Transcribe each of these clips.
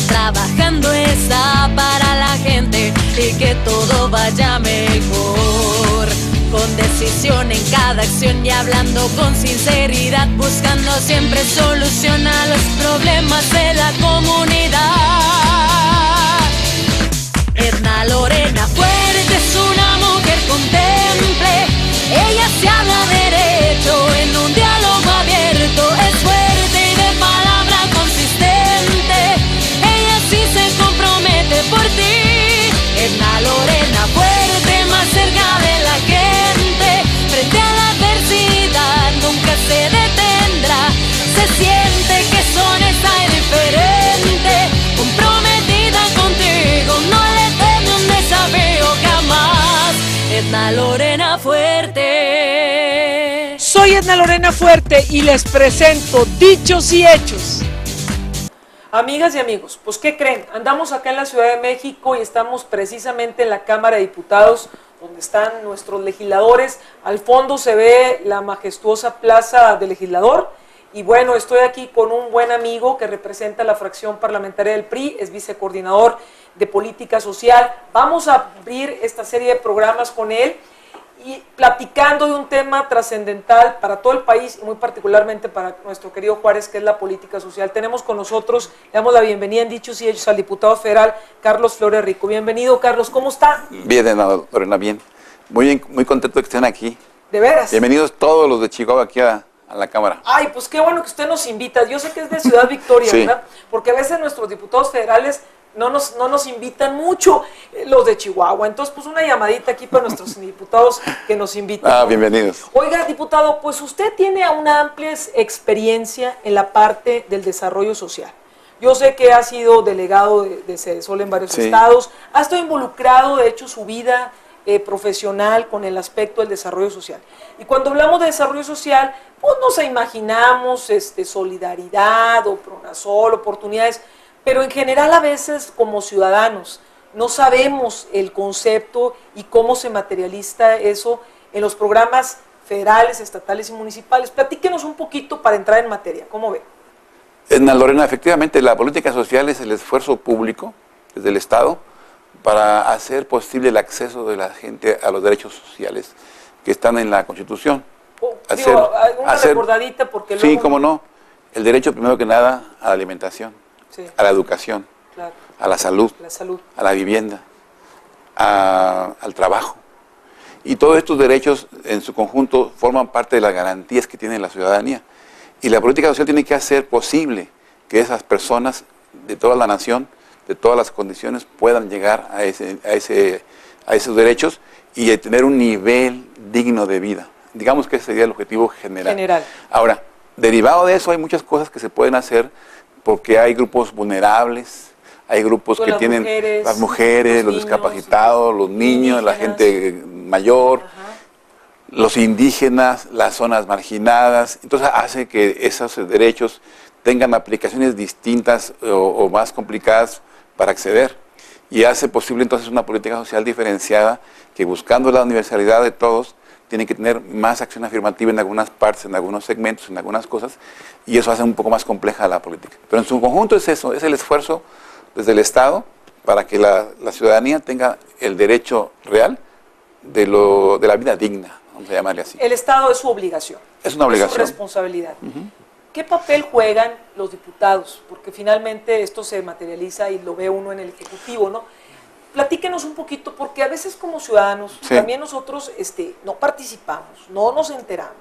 trabajando está para la gente y que todo vaya mejor. Con decisión en cada acción y hablando con sinceridad, buscando siempre solución a los problemas de la comunidad. Edna Lorena Fuerte es una mujer con temple, ella se habla derecho en un diálogo abierto, es fuerte y de palabra consistente, ella sí se compromete por ti. Edna Lorena Fuerte, más cerca de la gente, frente a la adversidad nunca se detendrá, se siente que son esa diferente, comprometida contigo, no le teme un desafío jamás. Edna Lorena Fuerte. Soy Edna Lorena Fuerte y les presento Dichos y Hechos. Amigas y amigos, pues ¿qué creen? Andamos acá en la Ciudad de México y estamos precisamente en la Cámara de Diputados, donde están nuestros legisladores. Al fondo se ve la majestuosa Plaza del Legislador. Y bueno, estoy aquí con un buen amigo que representa la fracción parlamentaria del PRI, es vicecoordinador de política social. Vamos a abrir esta serie de programas con él y platicando de un tema trascendental para todo el país y muy particularmente para nuestro querido Juárez, que es la política social. Tenemos con nosotros, le damos la bienvenida en Dichos y Hechos al diputado federal Carlos Flores Rico. Bienvenido, Carlos, ¿cómo está? Bien, Lorena, bien. Muy contento de que estén aquí. ¿De veras? Bienvenidos todos los de Chihuahua aquí a la Cámara. Ay, pues qué bueno que usted nos invita. Yo sé que es de Ciudad Victoria, Sí. ¿verdad? Porque a veces nuestros diputados federales no nos invitan mucho, los de Chihuahua. Entonces, pues una llamadita aquí para nuestros diputados que nos invitan. Ah, bienvenidos. Oiga, diputado, pues usted tiene una amplia experiencia en la parte del desarrollo social. Yo sé que ha sido delegado de Sedesol en varios estados, ha estado involucrado, de hecho, su vida profesional con el aspecto del desarrollo social. Y cuando hablamos de desarrollo social, pues nos imaginamos solidaridad o Pronasol, oportunidades, pero en general a veces como ciudadanos no sabemos el concepto y cómo se materializa eso en los programas federales, estatales y municipales. Platíquenos un poquito para entrar en materia, ¿cómo ve? Edna Lorena, efectivamente, la política social es el esfuerzo público desde el Estado para hacer posible el acceso de la gente a los derechos sociales que están en la Constitución. Una recordadita porque luego... Sí, cómo no. El derecho, primero que nada, a la alimentación, a la educación, claro, a la salud, a la vivienda, al trabajo. Y todos estos derechos en su conjunto forman parte de las garantías que tiene la ciudadanía. Y la política social tiene que hacer posible que esas personas de toda la nación, de todas las condiciones, puedan llegar a esos derechos y a tener un nivel digno de vida. Digamos que ese sería el objetivo general. Ahora, derivado de eso hay muchas cosas que se pueden hacer porque hay grupos vulnerables, hay grupos que tienen las mujeres, los discapacitados, los niños, la gente mayor, los indígenas, las zonas marginadas. Entonces hace que esos derechos tengan aplicaciones distintas o más complicadas para acceder. Y hace posible entonces una política social diferenciada que, buscando la universalidad de todos, tiene que tener más acción afirmativa en algunas partes, en algunos segmentos, en algunas cosas, y eso hace un poco más compleja la política. Pero en su conjunto es eso, es el esfuerzo desde el Estado para que la ciudadanía tenga el derecho real de la vida digna, vamos a llamarle así. El Estado es su obligación. Es una obligación. Es su responsabilidad. ¿Qué papel juegan los diputados? Porque finalmente esto se materializa y lo ve uno en el Ejecutivo, ¿no? Platíquenos un poquito, porque a veces como ciudadanos, también nosotros no participamos, no nos enteramos,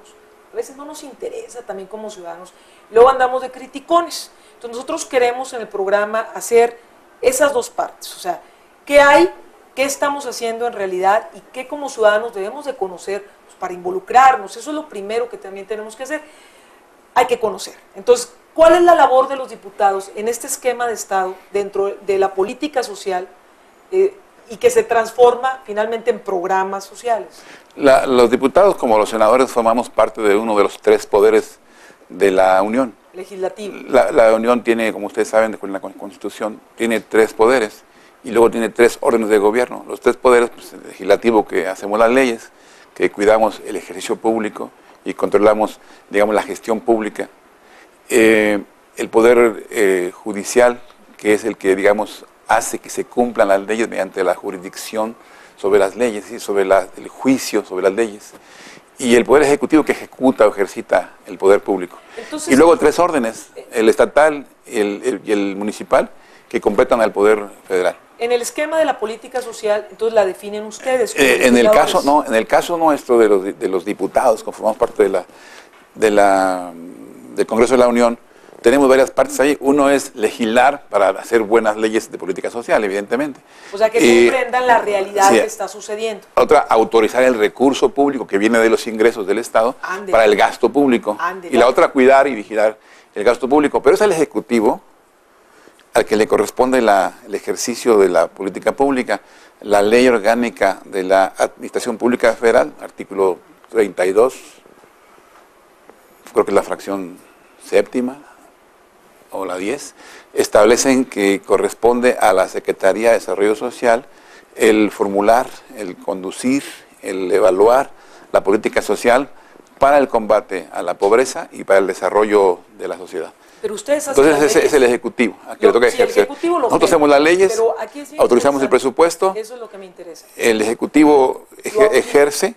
a veces no nos interesa también como ciudadanos, luego andamos de criticones. Entonces nosotros queremos en el programa hacer esas dos partes, o sea, ¿qué hay? ¿Qué estamos haciendo en realidad? Y qué como ciudadanos debemos de conocer pues, para involucrarnos. Eso es lo primero que también tenemos que hacer. Hay que conocer. Entonces, ¿cuál es la labor de los diputados en este esquema de Estado dentro de la política social y que se transforma finalmente en programas sociales? Los diputados, como los senadores, formamos parte de uno de los tres poderes de la Unión. Legislativo. La Unión tiene, como ustedes saben, con la Constitución, tiene tres poderes y luego tiene tres órdenes de gobierno. Los tres poderes, pues, el legislativo, que hacemos las leyes, que cuidamos el ejercicio público y controlamos, digamos, la gestión pública. El poder judicial, que es el que, digamos, hace que se cumplan las leyes mediante la jurisdicción sobre las leyes, ¿sí? Sobre el juicio sobre las leyes. Y el Poder Ejecutivo que ejecuta o ejercita el poder público. Entonces, y luego 3 órdenes, el estatal y el municipal, que completan al Poder Federal. En el esquema de la política social, entonces la definen ustedes. En el caso nuestro de los diputados, conformamos parte del Congreso de la Unión, tenemos varias partes ahí. Uno es legislar para hacer buenas leyes de política social, evidentemente. O sea, que comprendan la realidad que está sucediendo. Otra, autorizar el recurso público que viene de los ingresos del Estado para el gasto público. Y la otra, cuidar y vigilar el gasto público. Pero es al Ejecutivo al que le corresponde el ejercicio de la política pública. La Ley Orgánica de la Administración Pública Federal, artículo 32, creo que es la fracción séptima, o la 10, establecen que corresponde a la Secretaría de Desarrollo Social el formular, el conducir, el evaluar la política social para el combate a la pobreza y para el desarrollo de la sociedad. Pero ustedes hacen Entonces es el Ejecutivo a quien le toca ejercer. Nosotros hacemos las leyes, autorizamos el presupuesto, eso es lo que me interesa. El Ejecutivo ejerce,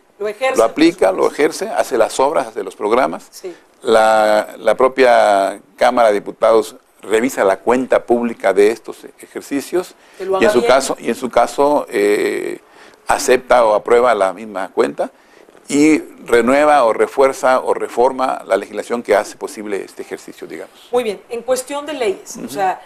lo aplica, lo ejerce, hace las obras, hace los programas. Sí. La propia Cámara de Diputados revisa la cuenta pública de estos ejercicios y en su caso acepta o aprueba la misma cuenta y renueva o refuerza o reforma la legislación que hace posible este ejercicio, digamos. Muy bien, en cuestión de leyes, o sea,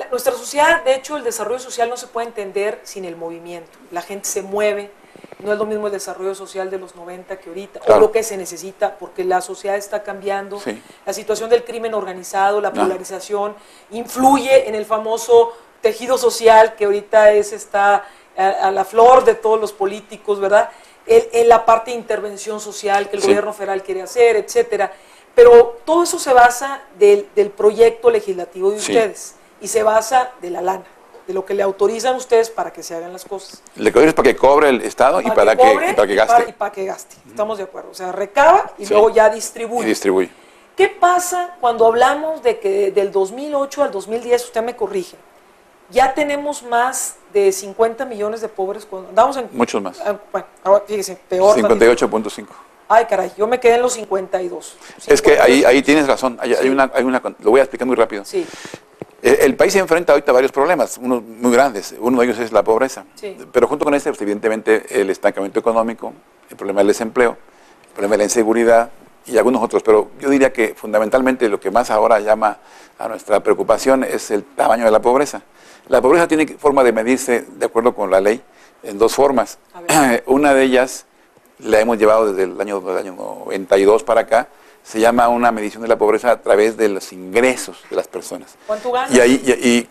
nuestra sociedad, de hecho, el desarrollo social no se puede entender sin el movimiento. La gente se mueve, no es lo mismo el desarrollo social de los 90 que ahorita, o lo que se necesita, porque la sociedad está cambiando, la situación del crimen organizado, la polarización, influye en el famoso tejido social que ahorita está a la flor de todos los políticos, ¿verdad? En la parte de intervención social que el gobierno federal quiere hacer, etcétera. Pero todo eso se basa del proyecto legislativo de ustedes y se basa de la lana, de lo que le autorizan ustedes para que se hagan las cosas. Le autorizan para que cobre el Estado y para que gaste. Y para que gaste, estamos de acuerdo. O sea, recaba y luego ya distribuye. Y distribuye. ¿Qué pasa cuando hablamos de que del 2008 al 2010, usted me corrige, ya tenemos más de 50 millones de pobres? Cuando andamos en... Muchos más. Bueno, ahora fíjese, peor. 58.5. Ay, caray, yo me quedé en los 52. Es que ahí tienes razón, lo voy a explicar muy rápido. Sí. El país se enfrenta ahorita a varios problemas, unos muy grandes. Uno de ellos es la pobreza. Sí. Pero junto con este, pues, evidentemente, el estancamiento económico, el problema del desempleo, el problema de la inseguridad y algunos otros. Pero yo diría que fundamentalmente lo que más ahora llama a nuestra preocupación es el tamaño de la pobreza. La pobreza tiene forma de medirse, de acuerdo con la ley, en 2 formas. Una de ellas la hemos llevado desde el año 92 para acá. Se llama una medición de la pobreza a través de los ingresos de las personas. ¿Cuánto ganas? Y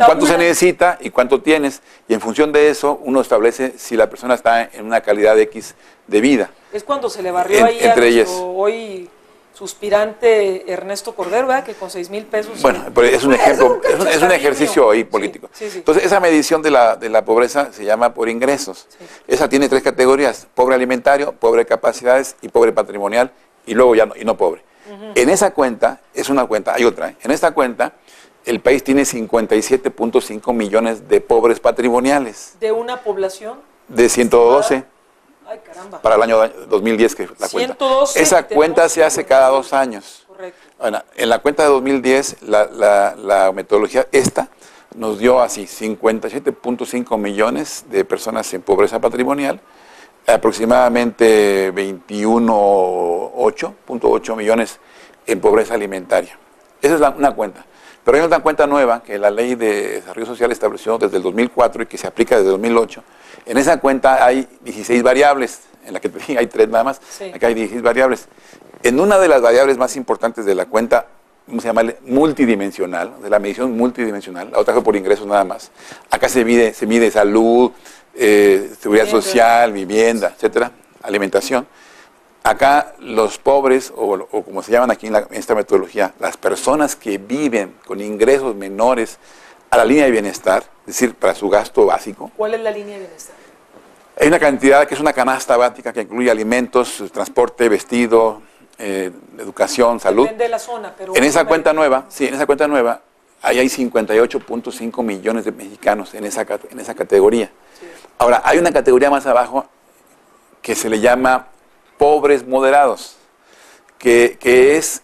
cuánto se necesita y cuánto tienes. Y en función de eso, uno establece si la persona está en una calidad X de vida. Es cuando se le barrió ahí a nuestro hoy suspirante Ernesto Cordero, ¿verdad? Que con 6,000 pesos... Bueno, pero es un ejemplo, es un ejercicio ahí político. Sí. Entonces, esa medición de la pobreza se llama por ingresos. Sí. Esa tiene 3 categorías: pobre alimentario, pobre capacidades y pobre patrimonial. Y luego ya no pobre. En esa cuenta, es una cuenta, hay otra. En esta cuenta, el país tiene 57.5 millones de pobres patrimoniales. ¿De una población? De 112. Ay, caramba. Para el año 2010, que es la cuenta. 112. Esa cuenta se hace cada 2 años. Correcto. Bueno, en la cuenta de 2010, la metodología nos dio así 57.5 millones de personas en pobreza patrimonial, aproximadamente 21.8 millones en pobreza alimentaria. Esa es una cuenta. Pero hay otra cuenta nueva que la Ley de Desarrollo Social estableció desde el 2004 y que se aplica desde el 2008. En esa cuenta hay 16 variables, en la que hay 3 nada más, acá hay 16 variables. En una de las variables más importantes de la cuenta, ¿cómo se llama? Multidimensional, de la medición multidimensional, la otra fue por ingresos nada más. Acá se mide salud, seguridad social, vivienda, etcétera, alimentación. Acá los pobres, o como se llaman aquí en esta metodología, las personas que viven con ingresos menores a la línea de bienestar, es decir, para su gasto básico. ¿Cuál es la línea de bienestar? Hay una cantidad que es una canasta básica que incluye alimentos, transporte, vestido, educación, salud. Depende de la zona, pero... En esa cuenta nueva, ahí hay 58.5 millones de mexicanos en esa categoría. Sí. Ahora, hay una categoría más abajo que se le llama pobres moderados, que es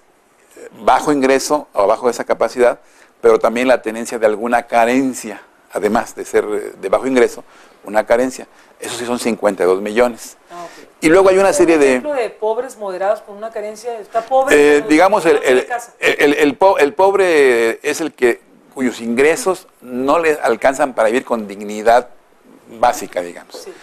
bajo ingreso o bajo esa capacidad, pero también la tenencia de alguna carencia, además de ser de bajo ingreso, una carencia. Esos sí son 52 millones. Okay. Y luego hay una serie de... ejemplo de pobres moderados con una carencia, está pobre... digamos, el pobre es el cuyos ingresos no le alcanzan para vivir con dignidad básica, digamos. Sí.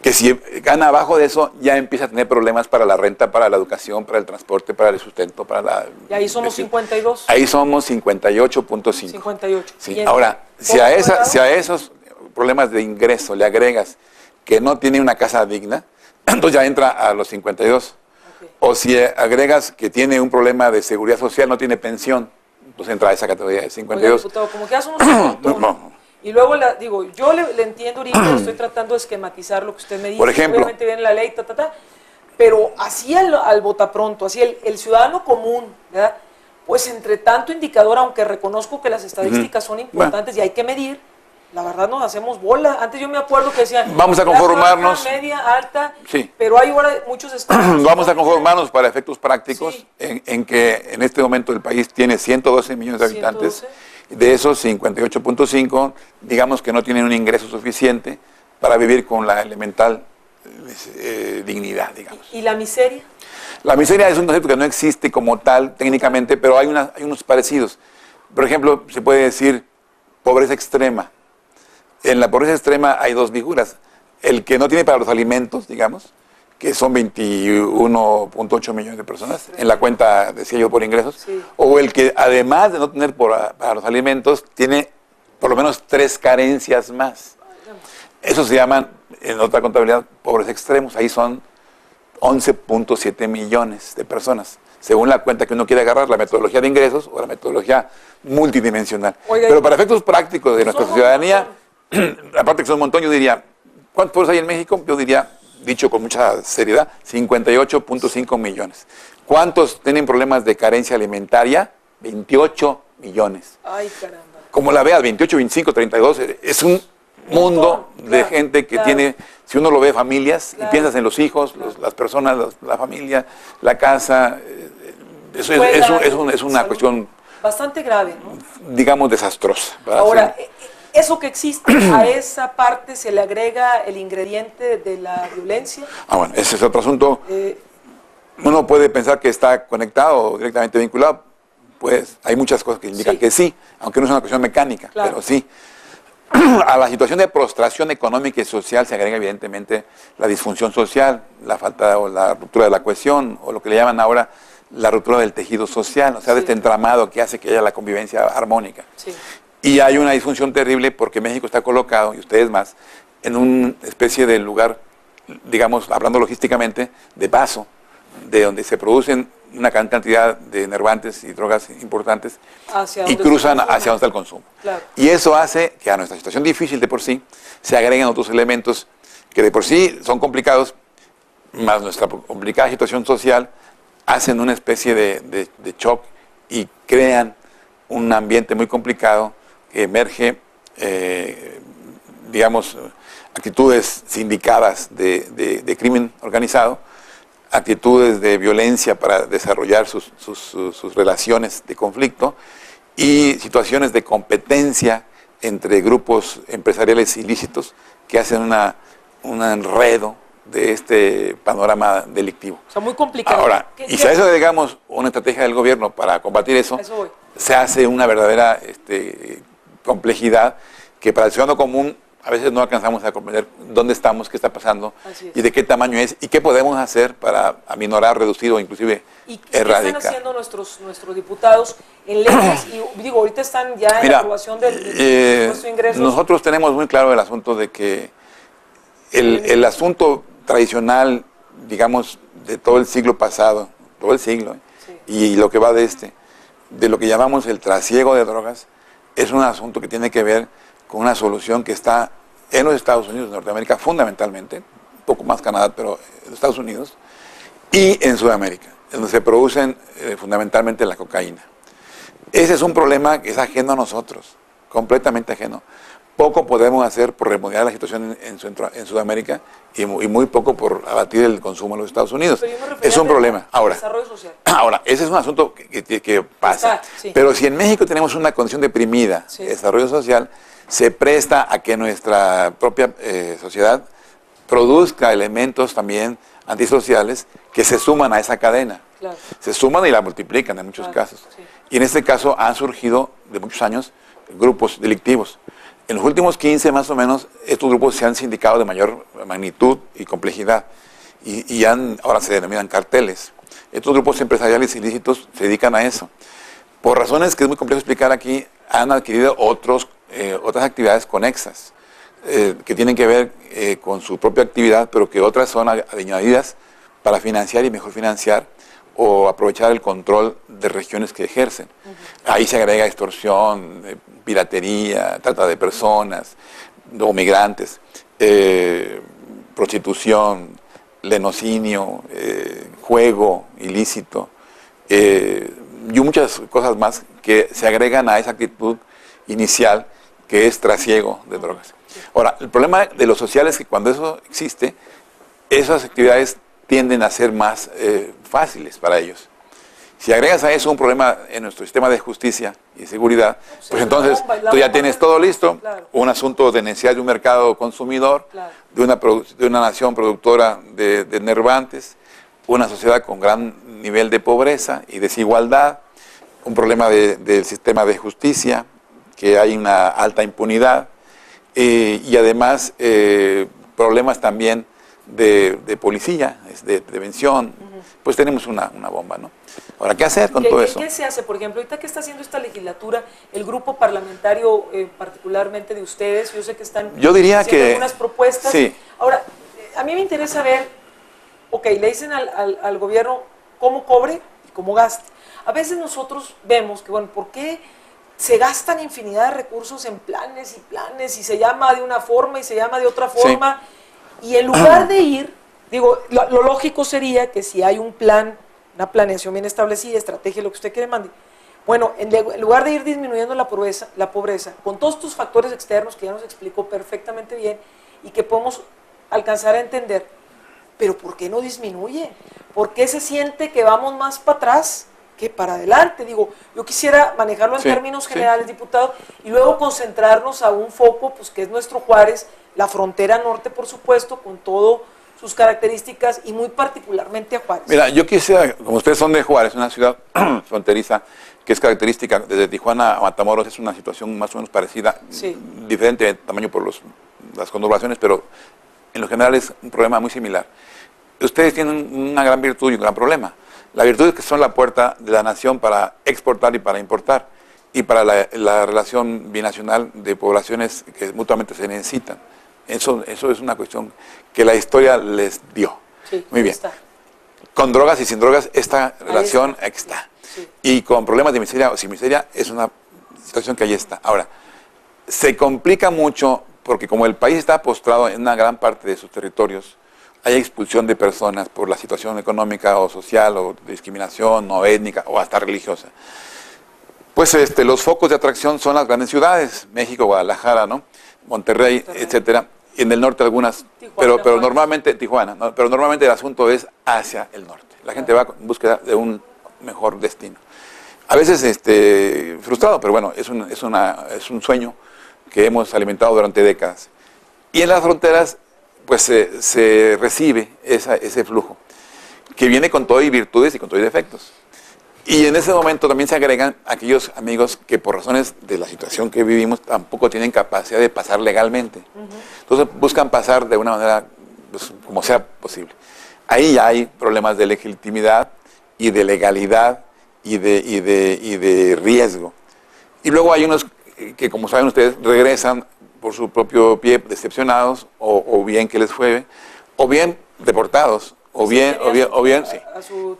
Que si gana abajo de eso, ya empieza a tener problemas para la renta, para la educación, para el transporte, para el sustento, para la... ¿Y ahí somos 52? Ahí somos 58.5. 58. Sí. Ahora, si a esos problemas de ingreso le agregas que no tiene una casa digna, entonces ya entra a los 52. Okay. O si agregas que tiene un problema de seguridad social, no tiene pensión, entonces entra a esa categoría de 52. Oiga, diputado, como que ya somos un montón. No. Y luego, yo le entiendo ahorita, estoy tratando de esquematizar lo que usted me dice. Por ejemplo. Obviamente viene la ley, pero así al botapronto, así el ciudadano común, ¿verdad? Pues entre tanto indicador, aunque reconozco que las estadísticas son importantes y hay que medir, la verdad nos hacemos bola. Antes yo me acuerdo que decían, vamos a conformarnos. Baja, media, alta, sí. Pero hay ahora muchos estados. Vamos a conformarnos para efectos prácticos, sí. en que en este momento el país tiene 112 millones de habitantes. 112. De esos 58.5, digamos que no tienen un ingreso suficiente para vivir con la elemental dignidad, digamos. ¿Y la miseria? La miseria es un concepto que no existe como tal técnicamente, pero hay unos parecidos. Por ejemplo, se puede decir pobreza extrema. En la pobreza extrema hay dos figuras. El que no tiene para los alimentos, digamos, que son 21.8 millones de personas, en la cuenta, decía yo, por ingresos, sí. O el que, además de no tener para los alimentos, tiene por lo menos 3 carencias más. Eso se llaman, en otra contabilidad, pobres extremos. Ahí son 11.7 millones de personas, según la cuenta que uno quiere agarrar, la metodología de ingresos o la metodología multidimensional. Oiga, pero para efectos prácticos de nuestra ciudadanía, aparte que son un montón, yo diría, ¿cuántos pobres hay en México? Yo diría, dicho con mucha seriedad, 58.5 millones. ¿Cuántos tienen problemas de carencia alimentaria? 28 millones. Ay, caramba. Como la veas, 28, 25, 32, es un mundo de gente que tiene, si uno lo ve, familias, y piensas en los hijos, las personas, la familia, la casa, eso es una cuestión bastante grave, ¿no? Digamos, desastrosa. Ahora, eso que existe, a esa parte se le agrega el ingrediente de la violencia. Bueno, ese es otro asunto. Uno puede pensar que está conectado o directamente vinculado, pues hay muchas cosas que indican que sí, aunque no es una cuestión mecánica, pero sí. A la situación de prostración económica y social se agrega evidentemente la disfunción social, la falta o la ruptura de la cohesión, o lo que le llaman ahora la ruptura del tejido social, o sea, de este entramado que hace que haya la convivencia armónica. Sí. Y hay una disfunción terrible porque México está colocado, y ustedes más, en una especie de lugar, digamos, hablando logísticamente, de paso, de donde se producen una gran cantidad de enervantes y drogas importantes y cruzan hacia donde está el consumo. Claro. Y eso hace que a nuestra situación difícil de por sí se agreguen otros elementos que de por sí son complicados, más nuestra complicada situación social, hacen una especie de shock y crean un ambiente muy complicado que emerge, digamos, actitudes sindicadas de crimen organizado, actitudes de violencia para desarrollar sus relaciones de conflicto y situaciones de competencia entre grupos empresariales ilícitos que hacen un enredo de este panorama delictivo. O sea, muy complicado. Ahora, y si a eso agregamos una estrategia del gobierno para combatir eso se hace una verdadera complejidad que para el ciudadano común a veces no alcanzamos a comprender dónde estamos, qué está pasando y de qué tamaño es y qué podemos hacer para aminorar, reducir o inclusive erradicar. ¿Qué están haciendo nuestros diputados en leyes? Y digo, ahorita están ya en la aprobación del nuestro ingreso. Nosotros tenemos muy claro el asunto de que el asunto tradicional, digamos, de todo el siglo pasado, todo el siglo, y lo que va de lo que llamamos el trasiego de drogas, es un asunto que tiene que ver con una solución que está en los Estados Unidos de Norteamérica, fundamentalmente, un poco más Canadá, pero en los Estados Unidos, y en Sudamérica, donde se producen fundamentalmente la cocaína. Ese es un problema que es ajeno a nosotros, completamente ajeno. Poco podemos hacer por remodelar la situación en Sudamérica y muy poco por abatir el consumo en los Estados Unidos. Es un problema. Ahora, ese es un asunto que pasa. Sí. Pero si en México tenemos una condición deprimida, sí, de desarrollo social, se presta a que nuestra propia sociedad produzca elementos también antisociales que se suman a esa cadena. Claro. Se suman y la multiplican en muchos casos. Sí. Y en este caso han surgido de muchos años grupos delictivos. En los últimos 15 más o menos, estos grupos se han sindicado de mayor magnitud y complejidad y ahora se denominan carteles. Estos grupos empresariales ilícitos se dedican a eso. Por razones que es muy complejo explicar aquí, han adquirido otras actividades conexas que tienen que ver con su propia actividad, pero que otras son añadidas para financiar y mejor financiar o aprovechar el control de regiones que ejercen. Ahí se agrega extorsión, piratería, trata de personas o migrantes, prostitución, lenocinio, juego ilícito y muchas cosas más que se agregan a esa actitud inicial que es trasiego de drogas. Ahora, el problema de lo social es que cuando eso existe, esas actividades tienden a ser más fáciles para ellos. Si agregas a eso un problema en nuestro sistema de justicia y seguridad, pues entonces tú ya tienes todo listo, claro, un asunto de necesidad de un mercado consumidor, claro, de una nación productora de enervantes, una sociedad con gran nivel de pobreza y desigualdad, un problema del sistema de justicia, que hay una alta impunidad, y además problemas también de policía, de prevención, pues tenemos una bomba, ¿no? Ahora, ¿qué hacer con todo eso? ¿Qué se hace? Por ejemplo, ahorita que está haciendo esta legislatura, el grupo parlamentario, particularmente de ustedes, yo sé que están haciendo algunas propuestas. Sí. Ahora, a mí me interesa ver, ok, le dicen al gobierno cómo cobre y cómo gaste. A veces nosotros vemos que, bueno, ¿por qué se gastan infinidad de recursos en planes y se llama de una forma y se llama de otra forma? Sí. Y en lugar de ir, digo, lo lógico sería que si hay un plan, una planeación bien establecida, estrategia, lo que usted quiere mande, bueno, en lugar de ir disminuyendo la pobreza, con todos estos factores externos que ya nos explicó perfectamente bien y que podemos alcanzar a entender, pero ¿por qué no disminuye? ¿Por qué se siente que vamos más para atrás que para adelante? Digo, yo quisiera manejarlo en términos generales, diputado, y luego concentrarnos a un foco, pues que es nuestro Juárez, la frontera norte, por supuesto, con todo sus características y muy particularmente a Juárez. Mira, yo quisiera, como ustedes son de Juárez, una ciudad fronteriza que es característica, desde Tijuana a Matamoros es una situación más o menos parecida, diferente de tamaño por las conurbaciones, pero en lo general es un problema muy similar. Ustedes tienen una gran virtud y un gran problema. La virtud es que son la puerta de la nación para exportar y para importar, y para la relación binacional de poblaciones que mutuamente se necesitan. Eso es una cuestión que la historia les dio. Sí, muy bien. Está. Con drogas y sin drogas, esta relación está. Sí. Y con problemas de miseria o sin miseria, es una situación que ahí está. Ahora, se complica mucho porque como el país está postrado en una gran parte de sus territorios, hay expulsión de personas por la situación económica o social o de discriminación o étnica o hasta religiosa. Pues los focos de atracción son las grandes ciudades, México, Guadalajara, ¿no? Monterrey, etcétera, y en el norte algunas, Tijuana, pero normalmente Tijuana, ¿no? Pero normalmente el asunto es hacia el norte. La gente va en búsqueda de un mejor destino. A veces frustrado, pero bueno, es un sueño que hemos alimentado durante décadas. Y en las fronteras, pues se recibe ese flujo, que viene con todo y virtudes y con todo y defectos. Y en ese momento también se agregan aquellos amigos que por razones de la situación que vivimos tampoco tienen capacidad de pasar legalmente. Entonces buscan pasar de una manera, pues, como sea posible. Ahí ya hay problemas de legitimidad y de legalidad y de riesgo. Y luego hay unos que, como saben ustedes, regresan por su propio pie decepcionados o bien que les fue, o bien deportados. O bien, sí.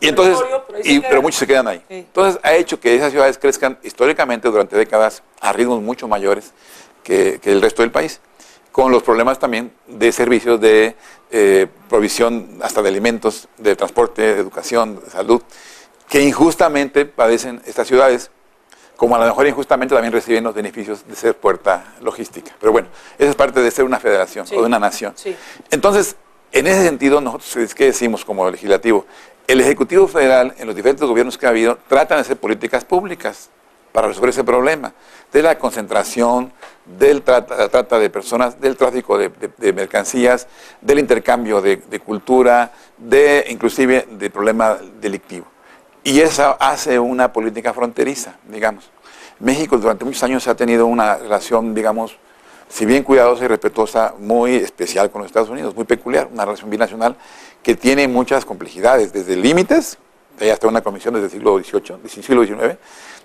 Y entonces, pero muchos se quedan ahí. Sí. Entonces ha hecho que esas ciudades crezcan históricamente durante décadas a ritmos mucho mayores que el resto del país, con los problemas también de servicios de provisión hasta de alimentos, de transporte, de educación, de salud, que injustamente padecen estas ciudades como a lo mejor injustamente también reciben los beneficios de ser puerta logística. Pero bueno, eso es parte de ser una federación o de una nación. Sí. Entonces, en ese sentido, nosotros, ¿qué decimos como legislativo? El Ejecutivo Federal, en los diferentes gobiernos que ha habido, tratan de hacer políticas públicas para resolver ese problema, de la concentración, la trata de personas, del tráfico de mercancías, del intercambio de cultura, inclusive del problema delictivo. Y eso hace una política fronteriza, digamos. México durante muchos años ha tenido una relación, digamos, si bien cuidadosa y respetuosa, muy especial con los Estados Unidos, muy peculiar, una relación binacional que tiene muchas complejidades, desde límites, hay hasta una comisión desde el siglo XIX,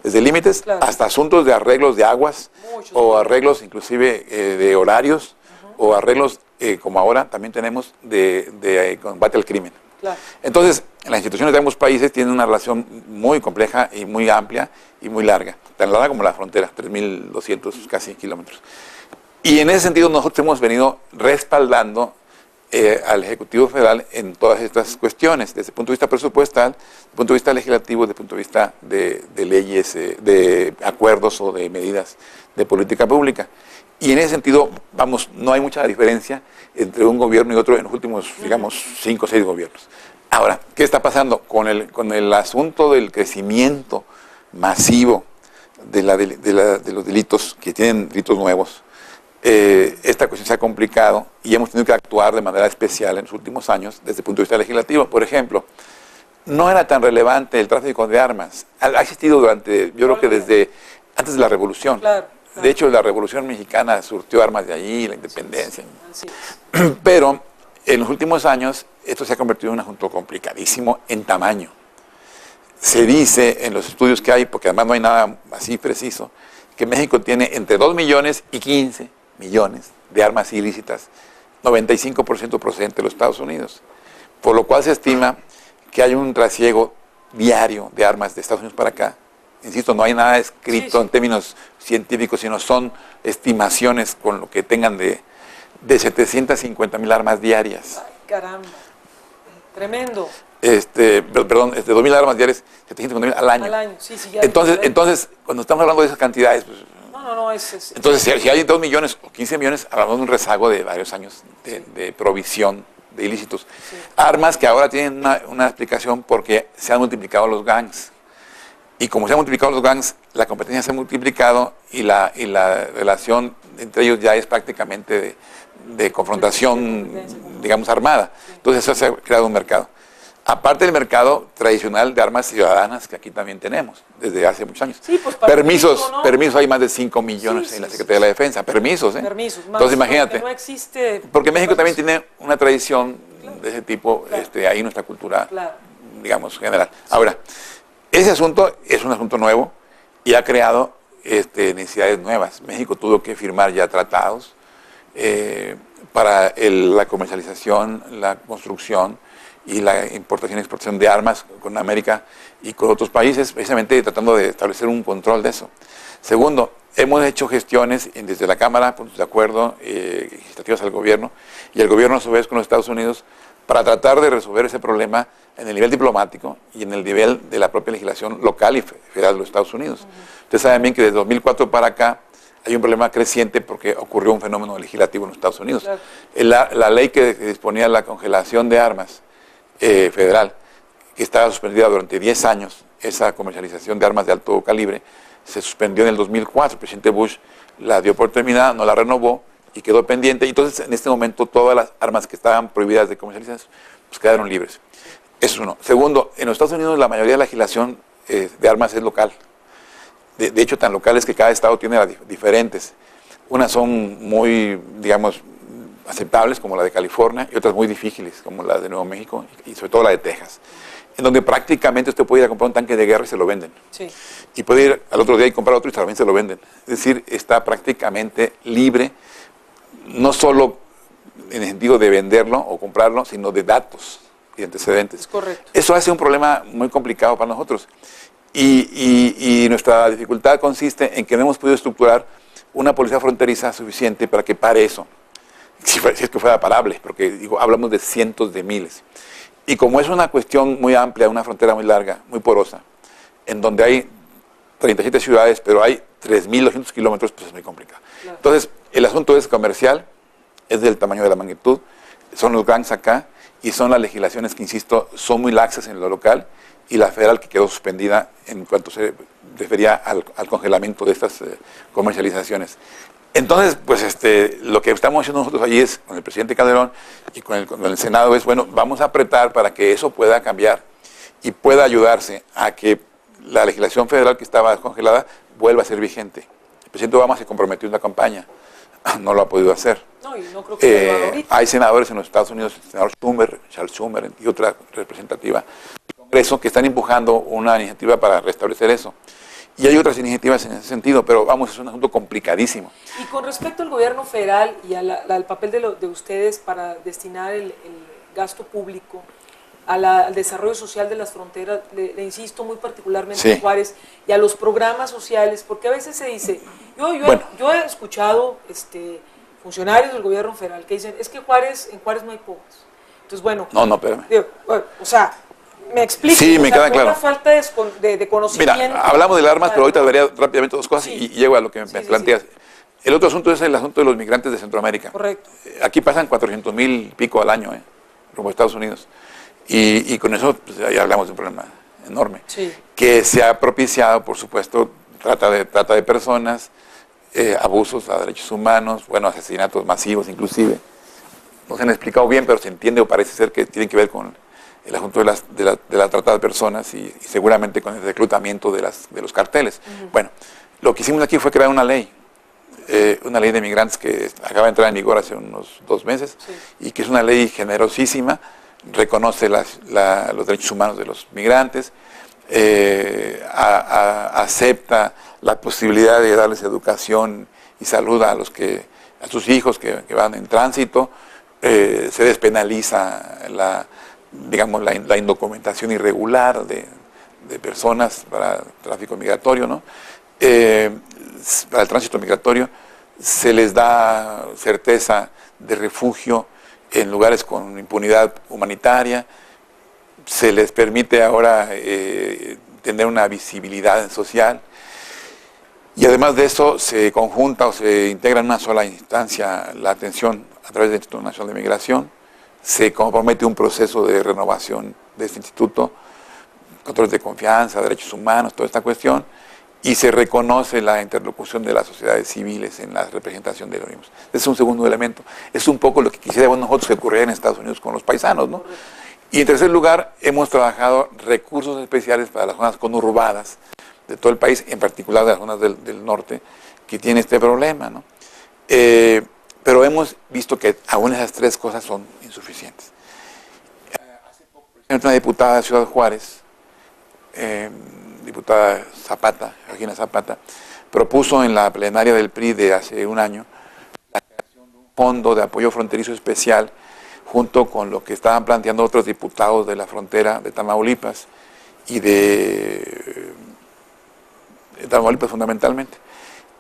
desde límites hasta asuntos de arreglos de aguas, o arreglos inclusive de horarios, o arreglos, como ahora también tenemos, de combate al crimen. Claro. Entonces, las instituciones de ambos países tienen una relación muy compleja y muy amplia y muy larga, tan larga como la frontera, 3.200 casi kilómetros. Y en ese sentido nosotros hemos venido respaldando al Ejecutivo Federal en todas estas cuestiones, desde el punto de vista presupuestal, desde el punto de vista legislativo, desde el punto de vista de leyes, de acuerdos o de medidas de política pública. Y en ese sentido, vamos, no hay mucha diferencia entre un gobierno y otro en los últimos, digamos, 5 o 6 gobiernos. Ahora, ¿qué está pasando? Con el asunto del crecimiento masivo de los delitos, que tienen delitos nuevos, esta cuestión se ha complicado y hemos tenido que actuar de manera especial en los últimos años desde el punto de vista legislativo. Por ejemplo, no era tan relevante el tráfico de armas. Ha existido durante, yo creo que desde antes de la Revolución. Claro. De hecho, la Revolución Mexicana surtió armas de allí, la independencia. Así es. Pero en los últimos años esto se ha convertido en un asunto complicadísimo en tamaño. Se dice en los estudios que hay, porque además no hay nada así preciso, que México tiene entre 2 millones y 15 millones de armas ilícitas, 95% procedente de los Estados Unidos, por lo cual se estima que hay un trasiego diario de armas de Estados Unidos para acá. Insisto, no hay nada escrito en términos científicos, sino son estimaciones con lo que tengan de 750,000 armas diarias. Ay, caramba, tremendo. Perdón, 2,000 armas diarias, 750,000 al año. Al año, sí, ya. Entonces, cuando estamos hablando de esas cantidades, pues, No, es entonces, si hay 2 millones o 15 millones, hablamos de un rezago de varios años de provisión de ilícitos. Sí. Armas que ahora tienen una explicación porque se han multiplicado los gangs. Y como se han multiplicado los gangs, la competencia se ha multiplicado y la relación entre ellos ya es prácticamente de confrontación, digamos, armada. Entonces eso se ha creado un mercado. Aparte del mercado tradicional de armas ciudadanas que aquí también tenemos desde hace muchos años. Sí, pues permisos hay más de 5 millones en la Secretaría de la Defensa. Permisos, ¿eh? Permisos, más. Entonces imagínate. No existe. Porque México también tiene una tradición de ese tipo, ahí nuestra cultura, digamos, general. Sí. Ahora, ese asunto es un asunto nuevo y ha creado necesidades nuevas. México tuvo que firmar ya tratados para la comercialización, la construcción y la importación y exportación de armas con América y con otros países, precisamente tratando de establecer un control de eso. Segundo, hemos hecho gestiones desde la Cámara, puntos de acuerdo, legislativas al gobierno, y el gobierno a su vez con los Estados Unidos, para tratar de resolver ese problema en el nivel diplomático y en el nivel de la propia legislación local y federal de los Estados Unidos. Ustedes saben bien que desde 2004 para acá hay un problema creciente porque ocurrió un fenómeno legislativo en los Estados Unidos. La ley que disponía la congelación de armas federal, que estaba suspendida durante 10 años, esa comercialización de armas de alto calibre, se suspendió en el 2004. El presidente Bush la dio por terminada, no la renovó y quedó pendiente. Y entonces, en este momento, todas las armas que estaban prohibidas de comercializar pues quedaron libres. Eso es uno. Segundo, en los Estados Unidos la mayoría de la legislación de armas es local. De hecho, tan locales que cada estado tiene las diferentes. Unas son muy, digamos, aceptables, como la de California, y otras muy difíciles, como la de Nuevo México y sobre todo la de Texas, en donde prácticamente usted puede ir a comprar un tanque de guerra y se lo venden. Sí. Y puede ir al otro día y comprar otro y también se lo venden. Es decir, está prácticamente libre, no solo en el sentido de venderlo o comprarlo, sino de datos y antecedentes. Es correcto. Eso hace un problema muy complicado para nosotros. Y nuestra dificultad consiste en que no hemos podido estructurar una policía fronteriza suficiente para que pare eso. Si es que fuera parable, porque hablamos de cientos de miles. Y como es una cuestión muy amplia, una frontera muy larga, muy porosa, en donde hay 37 ciudades, pero hay 3.200 kilómetros, pues es muy complicado. Claro. Entonces, el asunto es comercial, es del tamaño de la magnitud, son los gangs acá, y son las legislaciones que, insisto, son muy laxas en lo local, y la federal que quedó suspendida en cuanto se refería al congelamiento de estas comercializaciones. Entonces, pues lo que estamos haciendo nosotros allí es, con el presidente Calderón y con el Senado, es, bueno, vamos a apretar para que eso pueda cambiar y pueda ayudarse a que la legislación federal que estaba congelada vuelva a ser vigente. El presidente Obama se comprometió en la campaña, no lo ha podido hacer. No, y no creo que lo haga ahorita. Hay senadores en los Estados Unidos, el senador Schumer, Charles Schumer y otra representativa del Congreso que están empujando una iniciativa para restablecer eso. Y hay otras iniciativas en ese sentido, pero vamos, es un asunto complicadísimo. Y con respecto al gobierno federal y al papel de ustedes para destinar el gasto público al desarrollo social de las fronteras, le insisto muy particularmente en Juárez, y a los programas sociales, porque a veces se dice, yo he escuchado funcionarios del gobierno federal que dicen, es que en Juárez no hay pobres. Entonces, bueno. No, espérame. O sea, me explico. Sí, me queda claro. Una falta de conocimiento. Mira, hablamos de las armas, pero ahorita vería rápidamente dos cosas y llego a lo que me planteas. El otro asunto es el asunto de los migrantes de Centroamérica. Correcto. Aquí pasan 400,000 y pico al año, rumbo a Estados Unidos. Y con eso pues, ya hablamos de un problema enorme. Sí. Que se ha propiciado, por supuesto, trata de personas, abusos a derechos humanos, asesinatos masivos inclusive. No se han explicado bien, pero se entiende o parece ser que tienen que ver con el asunto de la trata de personas y seguramente con el reclutamiento de los carteles. Uh-huh. Bueno, lo que hicimos aquí fue crear una ley de migrantes que acaba de entrar en vigor hace unos 2 meses y que es una ley generosísima, reconoce los derechos humanos de los migrantes, acepta la posibilidad de darles educación y salud a sus hijos que van en tránsito, se despenaliza la indocumentación irregular de personas para tráfico migratorio, ¿no? Para el tránsito migratorio, se les da certeza de refugio en lugares con impunidad humanitaria, se les permite ahora tener una visibilidad social, y además de eso se conjunta o se integra en una sola instancia la atención a través del Instituto Nacional de Migración, se compromete un proceso de renovación de este instituto, controles de confianza, derechos humanos, toda esta cuestión, y se reconoce la interlocución de las sociedades civiles en la representación de los mismos. Ese es un segundo elemento. Es un poco lo que quisiéramos nosotros que ocurriera en Estados Unidos con los paisanos, ¿no? Y en tercer lugar, hemos trabajado recursos especiales para las zonas conurbadas de todo el país, en particular de las zonas del norte, que tienen este problema, ¿no? Pero hemos visto que aún esas 3 cosas son insuficientes. Hace poco, una diputada de Ciudad Juárez, diputada Zapata, Regina Zapata, propuso en la plenaria del PRI de hace un año la creación de un fondo de apoyo fronterizo especial junto con lo que estaban planteando otros diputados de la frontera de Tamaulipas y de Tamaulipas fundamentalmente.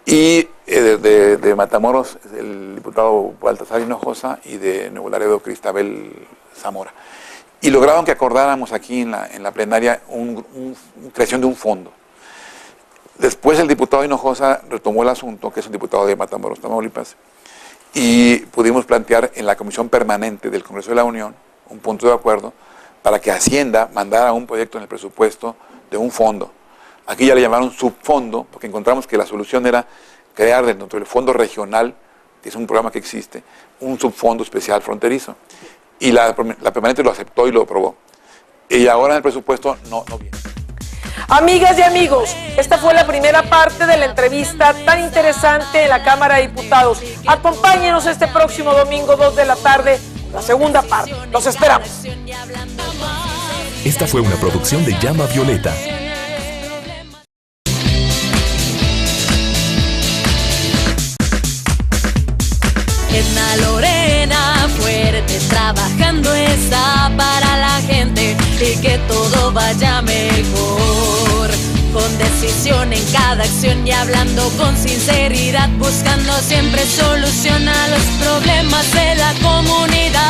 Y de Matamoros, el diputado Baltasar Hinojosa, y de Nuevo Laredo, Cristabel Zamora. Y lograron que acordáramos aquí en la plenaria creación de un fondo. Después el diputado Hinojosa retomó el asunto, que es un diputado de Matamoros, Tamaulipas, y pudimos plantear en la Comisión Permanente del Congreso de la Unión un punto de acuerdo para que Hacienda mandara un proyecto en el presupuesto de un fondo. Aquí ya le llamaron subfondo, porque encontramos que la solución era crear dentro del fondo regional, que es un programa que existe, un subfondo especial fronterizo. Y la permanente lo aceptó y lo aprobó. Y ahora en el presupuesto no viene. Amigas y amigos, esta fue la primera parte de la entrevista tan interesante en la Cámara de Diputados. Acompáñenos este próximo domingo 2 de la tarde, la segunda parte. Los esperamos. Esta fue una producción de Llama Violeta. Edna Lorena, fuerte, trabajando está para la gente y que todo vaya mejor. Con decisión en cada acción y hablando con sinceridad, buscando siempre solución a los problemas de la comunidad.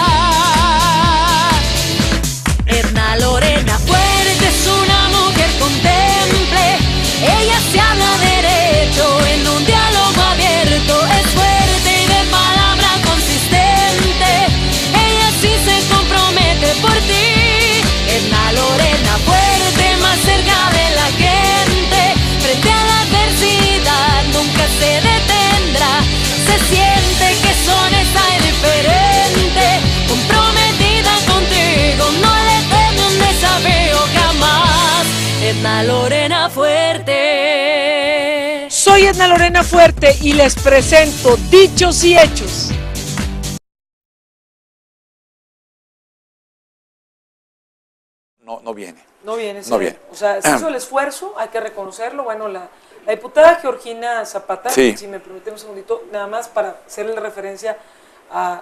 Edna Lorena, fuerte, es una mujer con temple, ella se Edna Lorena fuerte, más cerca de la gente, frente a la adversidad nunca se detendrá. Se siente que son esa diferente, comprometida contigo, no le teme un desafío jamás. Edna Lorena fuerte. Soy Edna Lorena Fuerte y les presento Dichos y Hechos. No viene. No viene, sí. No viene. O sea, se hizo el esfuerzo, hay que reconocerlo. Bueno, la diputada Georgina Zapata, sí. Si me permite un segundito, nada más para hacerle referencia a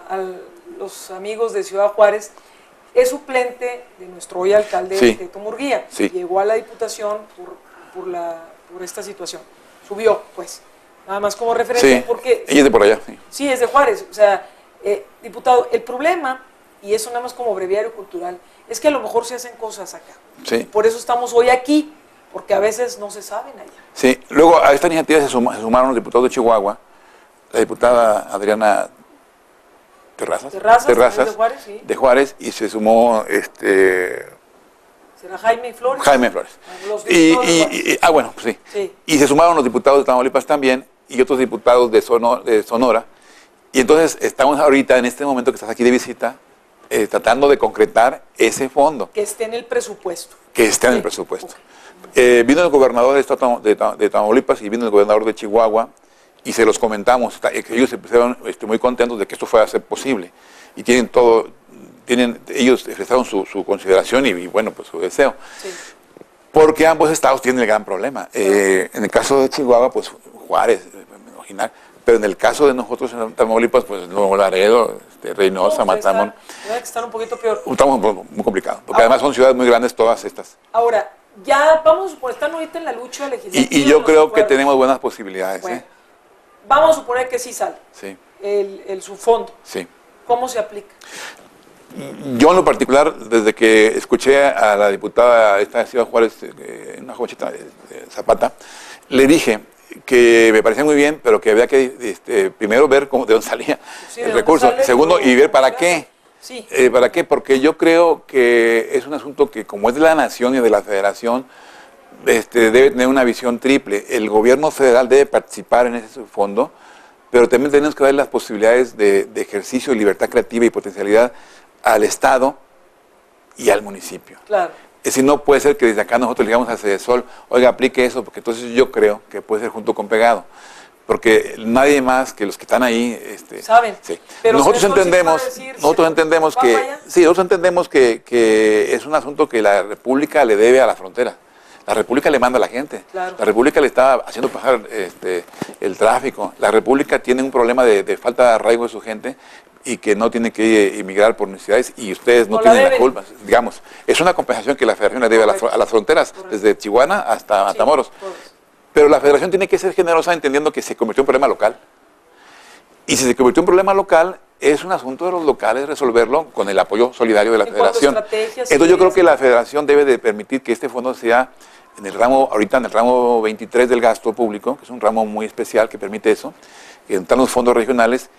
los amigos de Ciudad Juárez, es suplente de nuestro hoy alcalde, sí. Teto Murguía. Sí. Llegó a la diputación por esta situación. Subió, pues. Nada más como referencia, Sí. porque... Ella es de por allá. Sí. Sí, es de Juárez. O sea, diputado, el problema, y eso nada más como breviario cultural, es que a lo mejor se hacen cosas acá. Sí. Por eso estamos hoy aquí, porque a veces no se saben allá. Sí, luego a esta iniciativa se sumaron los diputados de Chihuahua, la diputada Adriana Terrazas, de Juárez, sí. de Juárez, y se sumó ¿Será Jaime Flores? Jaime Flores. Los diputados de Juárez. Bueno, pues sí. Sí. Y se sumaron los diputados de Tamaulipas también, y otros diputados de Sonora. Y entonces estamos ahorita, en este momento que estás aquí de visita, tratando de concretar ese fondo. Que esté en el presupuesto. Que esté en el presupuesto. Vino el gobernador de Tamaulipas y vino el gobernador de Chihuahua y se los comentamos. Ellos se pusieron muy contentos de que esto fuera a ser posible. Y tienen todo, ellos expresaron su consideración y bueno, pues su deseo. Sí. Porque ambos estados tienen el gran problema. En el caso de Chihuahua, pues Juárez, pero en el caso de nosotros en Tamaulipas, pues Nuevo Laredo, Reynosa, Matamoros. Están un poquito peor. Estamos muy complicados, porque además son ciudades muy grandes todas estas. Ahora, ya vamos a suponer, están ahorita en la lucha legislativa. Y yo creo que tenemos buenas posibilidades. Bueno, vamos a suponer que sí sale. Sí. El subfondo. Sí. ¿Cómo se aplica? Yo en lo particular, desde que escuché a la diputada esta de Ciudad Juárez, una jovencita Zapata, le dije que me parecía muy bien, pero que había que primero ver de dónde salía el recurso, segundo, y ver para qué. Sí. ¿Para qué? Porque yo creo que es un asunto que, como es de la nación y de la federación, debe tener una visión triple. El gobierno federal debe participar en ese fondo, pero también tenemos que dar las posibilidades de ejercicio de libertad creativa y potencialidad al Estado y al municipio. Claro. Es decir, no puede ser que desde acá nosotros le digamos a CEDESOL, oiga, aplique eso, porque entonces yo creo que puede ser junto con pegado. Porque nadie más que los que están ahí saben. Sí. Pero nosotros entendemos que es un asunto que la República le debe a la frontera. La República le manda a la gente. Claro. La República le está haciendo pasar el tráfico. La República tiene un problema de falta de arraigo de su gente y que no tiene que emigrar por necesidades y ustedes no tienen la culpa. Digamos, es una compensación que la Federación le debe a las fronteras, desde Chihuahua hasta Matamoros. Pero la Federación tiene que ser generosa entendiendo que se convirtió en un problema local. Y si se convirtió en un problema local, es un asunto de los locales resolverlo con el apoyo solidario de la Federación. Entonces yo creo que la Federación debe de permitir que este fondo sea ahorita en el ramo 23 del gasto público, que es un ramo muy especial que permite eso, que están los fondos regionales,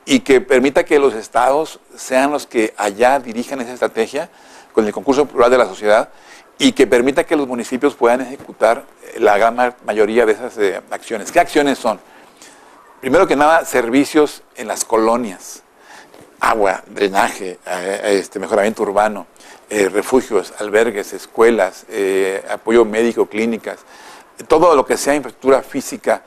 y que permita que los estados sean los que allá dirijan esa estrategia con el concurso plural de la sociedad y que permita que los municipios puedan ejecutar la gran mayoría de esas acciones. ¿Qué acciones son? Primero que nada, servicios en las colonias, agua, drenaje, mejoramiento urbano, refugios, albergues, escuelas, apoyo médico, clínicas, todo lo que sea infraestructura física,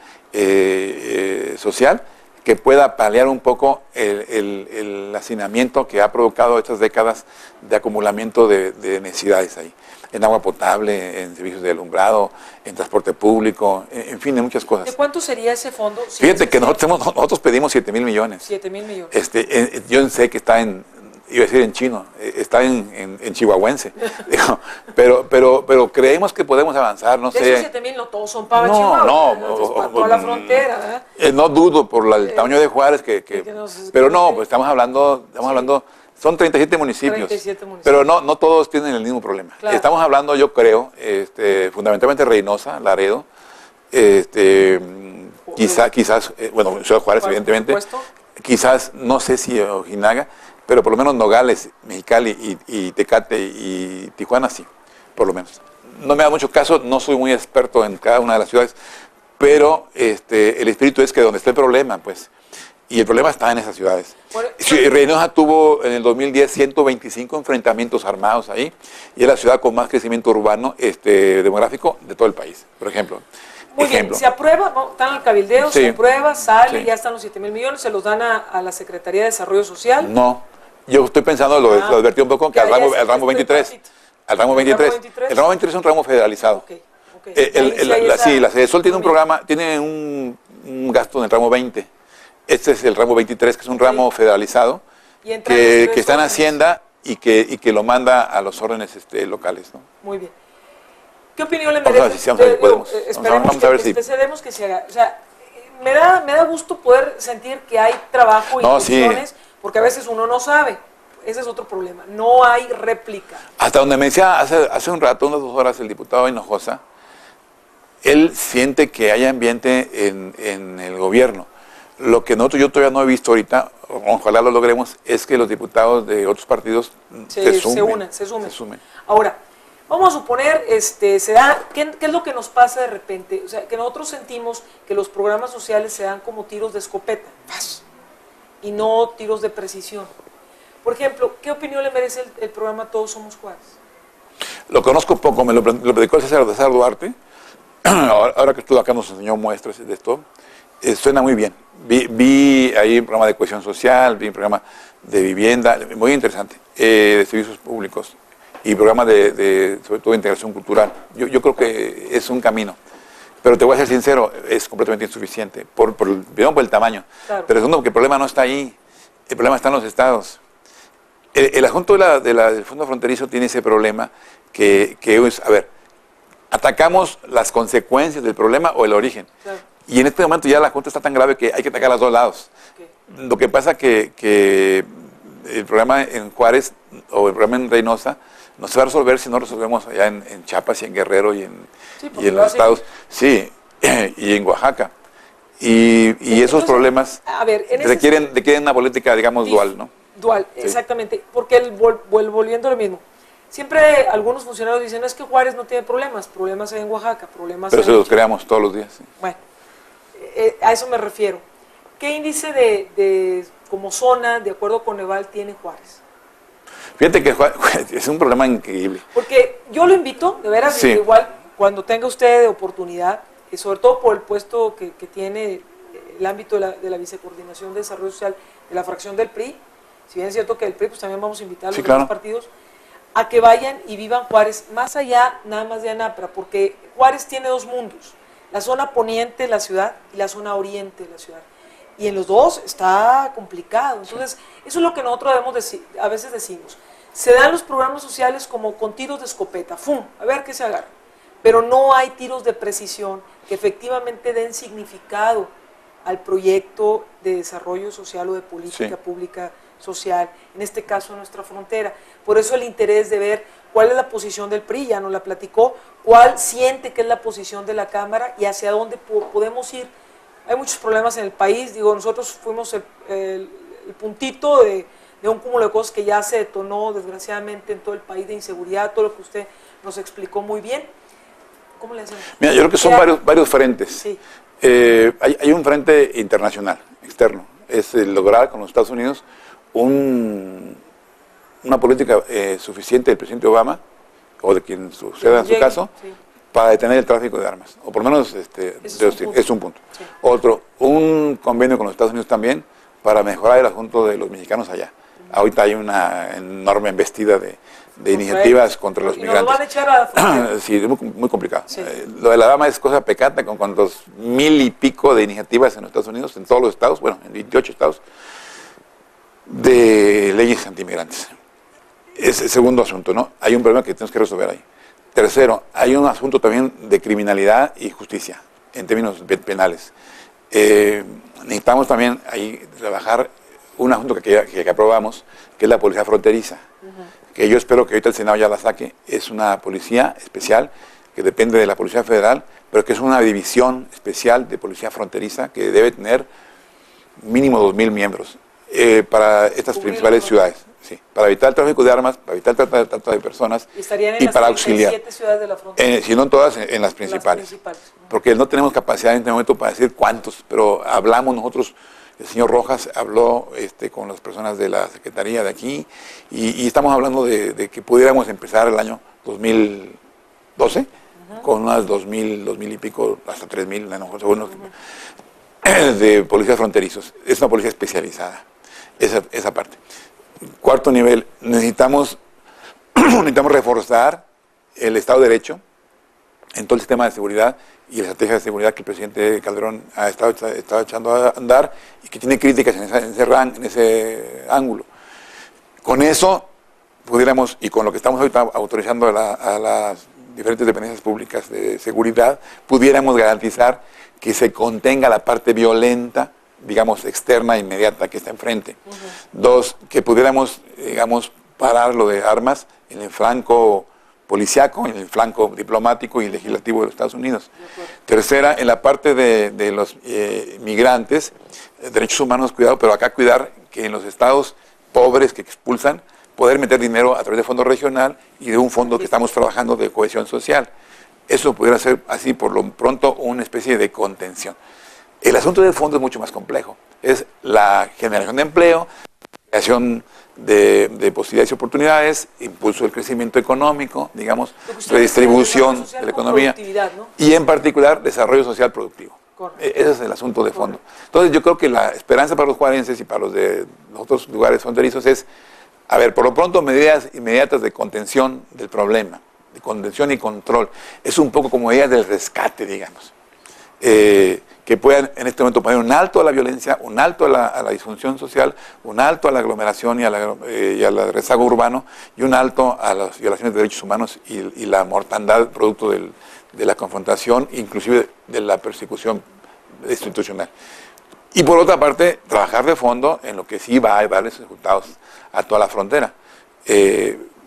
social, que pueda paliar un poco el hacinamiento que ha provocado estas décadas de acumulamiento de necesidades ahí, en agua potable, en servicios de alumbrado, en transporte público, en fin, en muchas cosas. ¿De cuánto sería ese fondo? Fíjate que nosotros pedimos 7,000 millones. 7,000 millones. Yo sé que está iba a decir en chino, está en chihuahuense, pero creemos que podemos avanzar, no sé. De esos 7,000 no todos son para Chihuahua, para toda la frontera, ¿verdad? No dudo por el tamaño de Juárez, pero no, pues estamos hablando, son 37 municipios, 37 municipios. Pero no todos tienen el mismo problema. Claro. Estamos hablando, yo creo, fundamentalmente Reynosa, Laredo, quizás, bueno, Ciudad Juárez, evidentemente, quizás, no sé si Ojinaga, pero por lo menos Nogales, Mexicali y Tecate y Tijuana sí, por lo menos. No me da mucho caso, no soy muy experto en cada una de las ciudades, pero el espíritu es que donde está el problema, pues, y el problema está en esas ciudades. Bueno, Reynosa tuvo en el 2010 125 enfrentamientos armados ahí, y es la ciudad con más crecimiento urbano demográfico de todo el país, por ejemplo. Muy bien, se aprueba, ¿no? Están en el cabildeo, se aprueba, sale, ya están los 7,000 millones, se los dan a la Secretaría de Desarrollo Social. No, yo estoy pensando, lo advertí un poco, que al ramo 23. Al ramo 23. El ramo 23 es un ramo federalizado. Sí, la Sede Sol tiene un programa, tiene un gasto en el ramo 20. Este es el ramo 23, que es un ramo federalizado, que está en Hacienda y que lo manda a los órdenes locales, ¿no? Muy bien. ¿Qué opinión le merece? Esperemos que se haga. O sea, me da gusto poder sentir que hay trabajo y opciones, porque a veces uno no sabe. Ese es otro problema. No hay réplica. Hasta donde me decía hace un rato, unas 2 horas, el diputado Hinojosa, él siente que hay ambiente en el gobierno. Lo que yo todavía no he visto ahorita, ojalá lo logremos, es que los diputados de otros partidos se sumen. Ahora, vamos a suponer, ¿qué es lo que nos pasa de repente? O sea, que nosotros sentimos que los programas sociales se dan como tiros de escopeta, y no tiros de precisión. Por ejemplo, ¿qué opinión le merece el programa Todos Somos Juárez? Lo conozco poco, me lo predicó el César Duarte. Ahora que estuvo acá nos enseñó muestras de esto. Suena muy bien. Vi ahí un programa de cohesión social, vi un programa de vivienda, muy interesante, de servicios públicos y programa sobre todo de integración cultural. Yo creo que es un camino. Pero te voy a ser sincero, es completamente insuficiente, primero por el tamaño, claro. Pero segundo porque el problema no está ahí, el problema está en los estados. El asunto del fondo fronterizo tiene ese problema que es, a ver, atacamos las consecuencias del problema o el origen. Claro. Y en este momento ya la junta está tan grave que hay que atacar a los dos lados. Okay. Lo que pasa que el problema en Juárez o el problema en Reynosa no se va a resolver si no resolvemos allá en Chiapas y en Guerrero y en los estados. Sí, y en Oaxaca. Y entonces, esos problemas requieren una política, digamos, dual, ¿no? Dual, sí. Exactamente. Porque volviendo a lo mismo. Siempre algunos funcionarios dicen, es que Juárez no tiene problemas hay en Oaxaca, Pero se los creamos todos los días. Sí. Bueno, a eso me refiero. ¿Qué índice de como zona, de acuerdo con Neval, tiene Juárez? Fíjate que es un problema increíble. Porque yo lo invito, de veras, sí. Igual, cuando tenga usted oportunidad, sobre todo por el puesto que tiene el ámbito de la vicecoordinación de desarrollo social de la fracción del PRI, si bien es cierto que el PRI, pues también vamos a invitar a los demás partidos, a que vayan y vivan Juárez, más allá nada más de Anapra, porque Juárez tiene 2 mundos, la zona poniente de la ciudad y la zona oriente de la ciudad. Y en los dos está complicado. Entonces, eso es lo que nosotros a veces decimos. Se dan los programas sociales como con tiros de escopeta, ¡fum!, a ver qué se agarra. Pero no hay tiros de precisión que efectivamente den significado al proyecto de desarrollo social o de política pública social, en este caso en nuestra frontera. Por eso el interés de ver cuál es la posición del PRI, ya nos la platicó, cuál siente que es la posición de la Cámara y hacia dónde podemos ir. Hay muchos problemas en el país, nosotros fuimos el puntito de un cúmulo de cosas que ya se detonó desgraciadamente en todo el país, de inseguridad, todo lo que usted nos explicó muy bien. ¿Cómo le hacemos? Mira, yo creo que son varios frentes. Sí. Hay un frente internacional, externo, es lograr con los Estados Unidos una política suficiente del presidente Obama, o de quien suceda en su caso, para detener el tráfico de armas, o por lo menos es un punto. Sí. Otro, un convenio con los Estados Unidos también para mejorar el asunto de los mexicanos allá. Ahorita hay una enorme embestida de iniciativas contra los migrantes. ¿Nos van a echar a la frontera? Sí, es muy complicado. Sí. Lo de la dama es cosa pecata, con cuantos 1000 y pico de iniciativas en los Estados Unidos, en todos los estados, bueno, en 28 estados, de leyes antimigrantes. Es el segundo asunto, ¿no? Hay un problema que tenemos que resolver ahí. Tercero, hay un asunto también de criminalidad y justicia, en términos penales. Necesitamos también ahí trabajar un asunto que aprobamos, que es la policía fronteriza, que yo espero que ahorita el Senado ya la saque. Es una policía especial que depende de la Policía Federal, pero que es una división especial de policía fronteriza que debe tener mínimo 2000 miembros. para estas principales ciudades. Sí, para evitar el tráfico de armas, para evitar el trata de personas y para auxiliar. Ciudades de la frontera. Si no en todas, en las principales. Porque no tenemos capacidad en este momento para decir cuántos, pero hablamos nosotros, el señor Rojas habló con las personas de la Secretaría de aquí y estamos hablando de que pudiéramos empezar el año 2012 con unas 2,000 y pico, hasta 3,000, a lo mejor, según de policías fronterizos. Es una policía especializada, esa parte. Cuarto nivel, necesitamos reforzar el Estado de Derecho en todo el sistema de seguridad y la estrategia de seguridad que el presidente Calderón ha estado echando a andar y que tiene críticas en ese ángulo. Con eso pudiéramos, y con lo que estamos ahorita autorizando a las diferentes dependencias públicas de seguridad, pudiéramos garantizar que se contenga la parte violenta, digamos, externa e inmediata que está enfrente. Dos, que pudiéramos, digamos, parar lo de armas en el flanco policiaco, en el flanco diplomático y legislativo de los Estados Unidos. Tercera, en la parte de los migrantes, derechos humanos, cuidado, pero acá cuidar que en los estados pobres que expulsan, poder meter dinero a través de fondo regional y de un fondo que estamos trabajando de cohesión social. Eso pudiera ser así, por lo pronto, una especie de contención. El asunto del fondo es mucho más complejo. Es la generación de empleo, creación de posibilidades y oportunidades, impulso del crecimiento económico, digamos, redistribución de la economía, ¿no? Y en particular desarrollo social productivo. Ese es el asunto de fondo. Entonces yo creo que la esperanza para los juarenses y para los de los otros lugares fronterizos es, a ver, por lo pronto medidas inmediatas de contención del problema, de contención y control. Es un poco como medidas del rescate, digamos. Que puedan en este momento poner un alto a la violencia, un alto a la disfunción social, un alto a la aglomeración y al rezago urbano, y un alto a las violaciones de derechos humanos y la mortandad producto de la confrontación, inclusive de la persecución institucional. Y por otra parte, trabajar de fondo en lo que sí va a darles resultados a toda la frontera.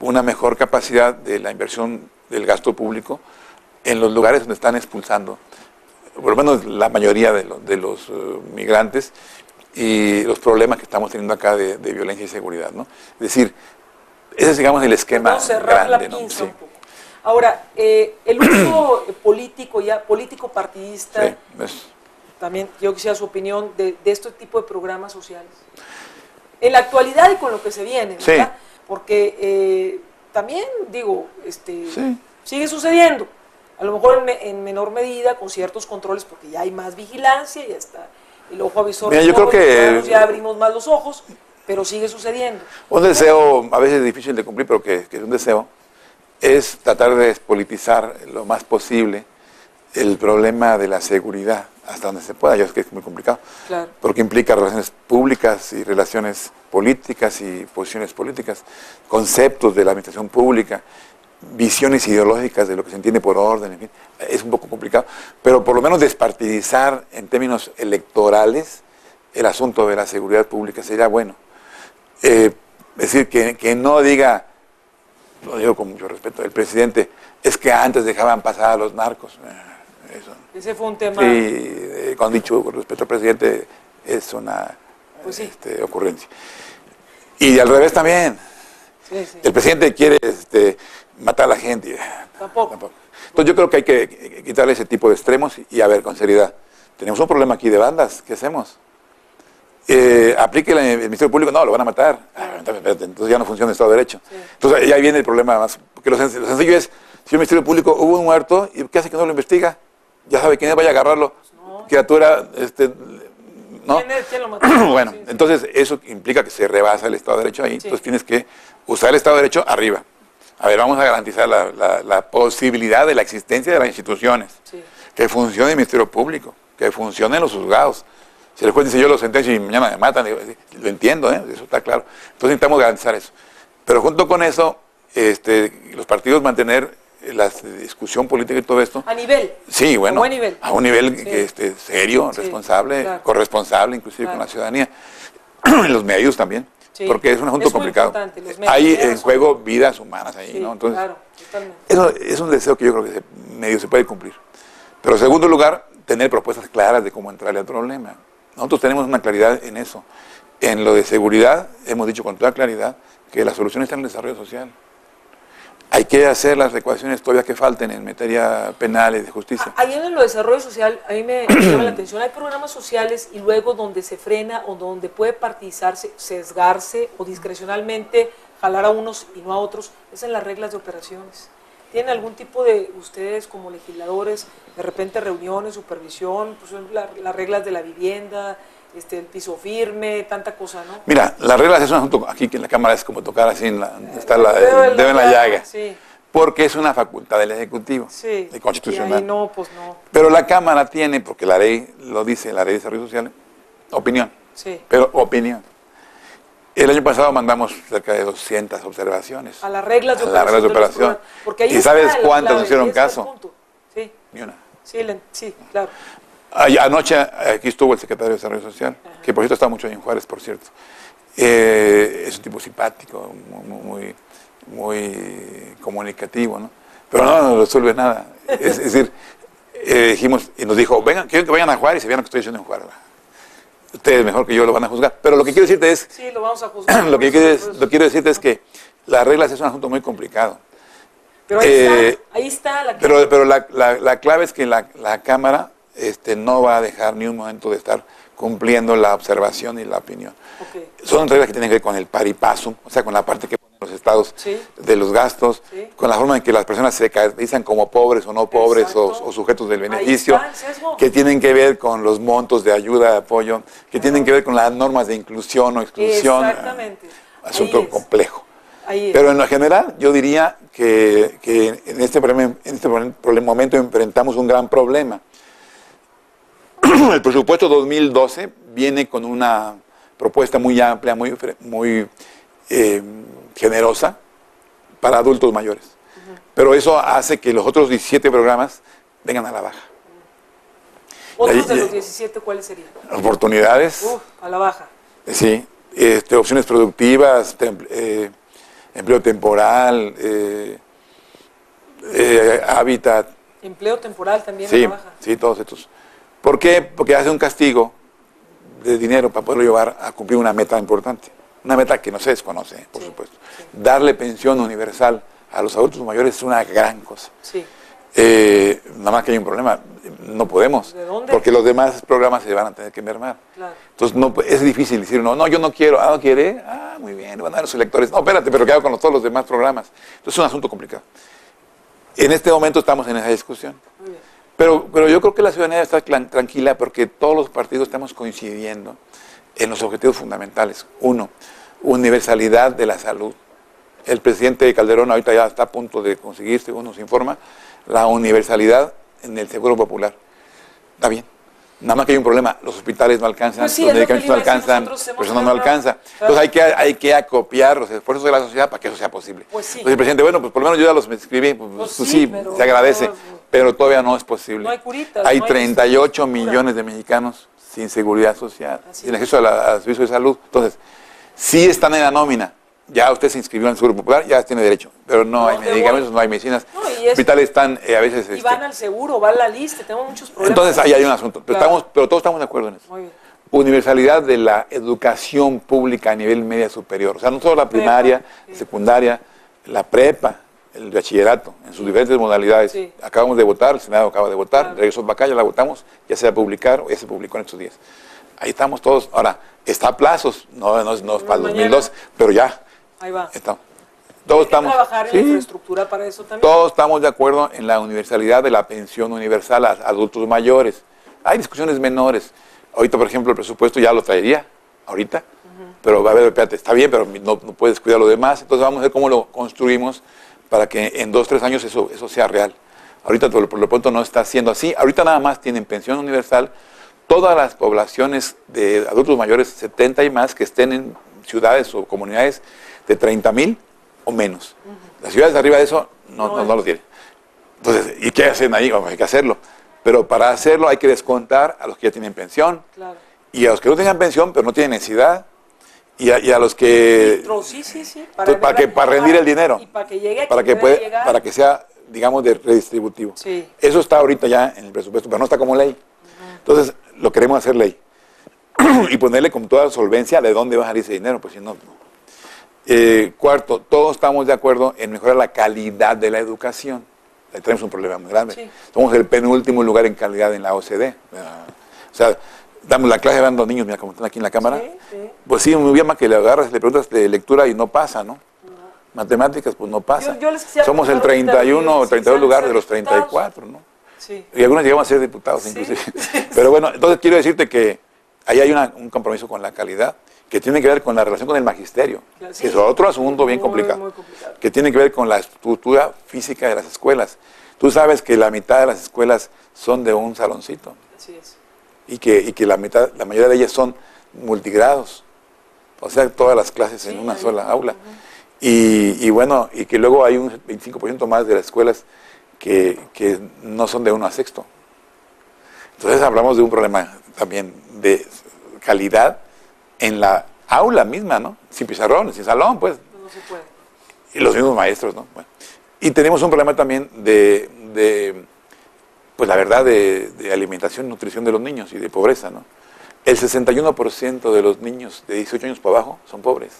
Una mejor capacidad de la inversión del gasto público en los lugares donde están expulsando, por lo menos la mayoría de los migrantes, y los problemas que estamos teniendo acá de violencia y seguridad, ¿no? Es decir, ese es, digamos, el esquema grande, ¿no? Sí. Un poco. Ahora, el uso político partidista, sí, también yo quisiera su opinión de este tipo de programas sociales. En la actualidad y con lo que se viene, ¿verdad? Sí. Porque también, digo, sí, sigue sucediendo. A lo mejor en menor medida, con ciertos controles, porque ya hay más vigilancia, ya está el ojo avisor. Mira, yo creo que ya abrimos más los ojos, pero sigue sucediendo. Un deseo, a veces difícil de cumplir, pero que es un deseo, es tratar de despolitizar lo más posible el problema de la seguridad, hasta donde se pueda. Yo sé que es muy complicado, claro, porque implica relaciones públicas y relaciones políticas y posiciones políticas, conceptos de la administración pública, visiones ideológicas de lo que se entiende por orden, en fin, es un poco complicado, pero por lo menos despartidizar en términos electorales el asunto de la seguridad pública sería bueno. Es decir, que no diga, lo digo con mucho respeto, el presidente, es que antes dejaban pasar a los narcos. Eso. Ese fue un tema. Sí, con dicho con respeto al presidente, es una ocurrencia. Y al revés también. Sí, sí. El presidente quiere matar a la gente. Tampoco. Entonces yo creo que hay que quitarle ese tipo de extremos y a ver, con seriedad. Tenemos un problema aquí de bandas, ¿qué hacemos? Aplique el Ministerio Público, no, lo van a matar. Entonces ya no funciona el Estado de Derecho. Sí. Entonces ya viene el problema más. Porque lo sencillo es, si el Ministerio Público hubo un muerto, ¿y qué hace que no lo investiga? Ya sabe quién vaya a agarrarlo. Pues no. Criatura, ¿no? ¿Quién lo mató? Bueno, sí. Entonces eso implica que se rebasa el Estado de Derecho ahí. Sí. Entonces tienes que usar el Estado de Derecho arriba. A ver, vamos a garantizar la posibilidad de la existencia de las instituciones. Sí. Que funcione el Ministerio Público, que funcionen los juzgados. Si el juez dice yo lo sentencio y mañana me matan, digo, lo entiendo, eso está claro. Entonces necesitamos garantizar eso. Pero junto con eso, los partidos mantener la discusión política y todo esto. ¿A nivel? Sí, bueno. ¿A buen nivel? A un nivel sí. Serio, sí, responsable, claro, corresponsable, inclusive claro, con la ciudadanía. Los medios también. Sí. Porque es un asunto complicado. Hay en juego vidas humanas ahí, sí, ¿no? Entonces, claro, eso es un deseo que yo creo que medio se puede cumplir. Pero en segundo lugar, tener propuestas claras de cómo entrarle al problema. Nosotros tenemos una claridad en eso. En lo de seguridad, hemos dicho con toda claridad que la solución está en el desarrollo social. Hay que hacer las adecuaciones todavía que falten en materia penal y de justicia. Ahí en lo de desarrollo social, a mí me llama la atención, hay programas sociales y luego donde se frena o donde puede partizarse, sesgarse o discrecionalmente jalar a unos y no a otros, es en las reglas de operaciones. ¿Tienen algún tipo de, ustedes como legisladores, de repente reuniones, supervisión, pues las reglas de la vivienda, el piso firme, tanta cosa, ¿no? Mira, las reglas es un asunto, aquí que en la Cámara es como tocar así, está el dedo en la llaga, sí. Porque es una facultad del Ejecutivo, sí. del Constitucional. Y ahí no, pues no. Pero la Cámara tiene, porque la ley lo dice, la Ley de Desarrollo Social, opinión, sí. Pero opinión. El año pasado mandamos cerca de 200 observaciones. A las reglas de operación. ¿Y sabes cuántas nos hicieron caso? Sí. Ni una. Sí, claro. Anoche aquí estuvo el secretario de Desarrollo Social, que por cierto está mucho en Juárez, por cierto. Es un tipo simpático, muy comunicativo, ¿no? Pero no resuelve nada. Es decir, dijimos, y nos dijo, vengan, quiero que vayan a Juárez y vean lo que estoy diciendo en Juárez. Ustedes mejor que yo lo van a juzgar. Pero lo que quiero decirte es... Sí, lo vamos a juzgar. Lo que quiero decirte es que las reglas es un asunto muy complicado. Pero ahí está la clave. Pero la clave es que la Cámara no va a dejar ni un momento de estar cumpliendo la observación y la opinión. Okay. Son reglas que tienen que ver con el par y paso, o sea, con la parte que ponen los estados de los gastos, con la forma en que las personas se caracterizan como pobres o no pobres o sujetos del beneficio, que tienen que ver con los montos de ayuda, de apoyo, que tienen que ver con las normas de inclusión o exclusión. Exactamente. Asunto complejo. Pero en lo general, yo diría que en este momento enfrentamos un gran problema. El presupuesto 2012 viene con una propuesta muy amplia, muy generosa para adultos mayores. Pero eso hace que los otros 17 programas vengan a la baja. ¿Otros de los 17 cuáles serían? Oportunidades. A la baja. Sí. Opciones productivas, empleo temporal, hábitat. Empleo temporal también a la baja. Sí, todos estos. ¿Por qué? Porque hace un castigo de dinero para poderlo llevar a cumplir una meta importante. Una meta que no se desconoce, por supuesto. Sí. Darle pensión universal a los adultos mayores es una gran cosa. Sí. Nada más que hay un problema. No podemos. ¿De dónde? Porque los demás programas se van a tener que mermar. Claro. Entonces es difícil decir, no, yo no quiero. ¿No quiere? Muy bien, le van a dar a los electores. No, espérate, pero ¿qué hago con todos los demás programas? Entonces es un asunto complicado. En este momento estamos en esa discusión. Muy bien. Pero yo creo que la ciudadanía está tranquila porque todos los partidos estamos coincidiendo en los objetivos fundamentales. Uno, universalidad de la salud. El presidente Calderón ahorita ya está a punto de conseguir, según nos informa, la universalidad en el seguro popular. Está bien. Nada más que hay un problema, los hospitales no alcanzan, pues sí, los medicamentos no alcanzan, la persona no alcanza. Entonces hay que acopiar los esfuerzos de la sociedad para que eso sea posible. Pues sí. Entonces el presidente, bueno, pues por lo menos yo ya los escribí, pues sí, pero, se agradece, pero todavía no es posible. No hay curitas. Hay 38 millones de mexicanos sin seguridad social, sin acceso al servicio de salud. Entonces, sí están en la nómina. Ya usted se inscribió en el Seguro Popular, ya tiene derecho, pero no hay medicamentos, no hay medicinas. Hospitales están a veces... Y van al seguro, va a la lista, tenemos muchos problemas. Entonces ahí hay un asunto, pero, claro, pero todos estamos de acuerdo en eso. Muy bien. Universalidad de la educación pública a nivel media superior. O sea, no solo la primaria, la secundaria, la prepa, el bachillerato, en sus diferentes modalidades. Sí. Acabamos de votar, el Senado acaba de votar, claro, regresó para acá, ya la votamos, ya se va a publicar, o ya se publicó en estos días. Ahí estamos todos. Ahora, está a plazos, no es para el 2012, pero ya. Ahí va. Todos estamos, trabajar en la infraestructura para eso también. Todos estamos de acuerdo en la universalidad de la pensión universal a adultos mayores. Hay discusiones menores. Ahorita, por ejemplo, el presupuesto ya lo traería, ahorita. Pero a ver, espérate, está bien, pero no puedes cuidar lo demás. Entonces vamos a ver cómo lo construimos para que en 2 o 3 años eso sea real. Ahorita por lo pronto no está siendo así. Ahorita nada más tienen pensión universal todas las poblaciones de adultos mayores 70 y más que estén en ciudades o comunidades de 30,000 o menos. Las ciudades arriba de eso no lo tienen. Entonces, ¿y qué hacen ahí? Hay que hacerlo. Pero para hacerlo hay que descontar a los que ya tienen pensión. Claro. Y a los que no tengan pensión, pero no tienen necesidad. Y a los que... Sí. Para rendir el dinero. Y para que llegue para que sea, digamos, redistributivo. Sí. Eso está ahorita ya en el presupuesto, pero no está como ley. Entonces, lo queremos hacer ley. y ponerle con toda solvencia de dónde va a salir ese dinero, pues si no. Cuarto, todos estamos de acuerdo en mejorar la calidad de la educación. Ahí tenemos un problema muy grande. Sí. Somos el penúltimo lugar en calidad en la OCDE. O sea, damos la clase dando niños, mira como están aquí en la cámara. Sí, sí. Pues sí, muy bien más que le agarras, le preguntas de lectura y no pasa, ¿no? Matemáticas, pues no pasa. Somos el 31 o 32 lugar de los 34, ¿no? Sí. Y algunos llegamos a ser diputados, sí, inclusive. Sí. Pero bueno, entonces quiero decirte que ahí hay un compromiso con la calidad, que tiene que ver con la relación con el magisterio, sí, que es otro asunto bien complicado, muy complicado, que tiene que ver con la estructura física de las escuelas. Tú sabes que la mitad de las escuelas son de un saloncito. Así es. Y que la mayoría de ellas son multigrados, o sea, todas las clases en una sola aula. Y bueno, y que luego hay un 25% más de las escuelas que no son de 1 a 6. Entonces hablamos de un problema también de calidad en la aula misma, ¿no? Sin pizarrón, sin salón, pues. No se puede. Y los mismos maestros, ¿no? Bueno. Y tenemos un problema también pues la verdad, de alimentación y nutrición de los niños y de pobreza, ¿no? El 61% de los niños de 18 años para abajo son pobres.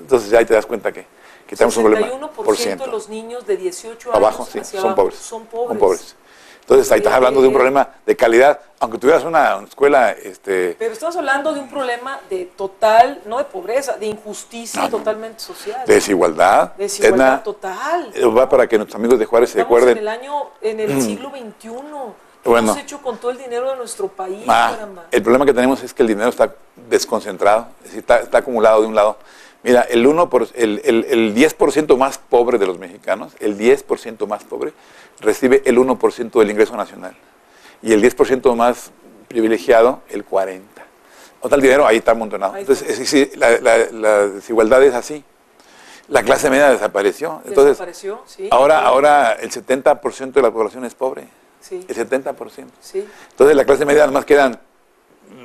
Entonces ya ahí te das cuenta que tenemos un problema. 61% de los niños de 18 años abajo, sí, hacia son abajo pobres. Son pobres. Son pobres. Entonces ahí estás hablando de un problema de calidad, aunque tuvieras una escuela... Pero estamos hablando de un problema de total, no de pobreza, de injusticia totalmente social. De desigualdad. Desigualdad total. Va para que nuestros amigos de Juárez se recuerden. En el siglo XXI. Bueno, hemos hecho con todo el dinero de nuestro país, caramba. El problema que tenemos es que el dinero está desconcentrado, es decir, está acumulado de un lado. Mira, el 10% más pobre de los mexicanos, el 10% más pobre, recibe el 1% del ingreso nacional. Y el 10% más privilegiado, el 40%. O sea, el dinero ahí está amontonado. Entonces, la desigualdad es así. La clase media desapareció. Entonces, desapareció, sí. Ahora el 70% de la población es pobre. Sí. El 70%. Sí. Entonces, la clase media, además quedan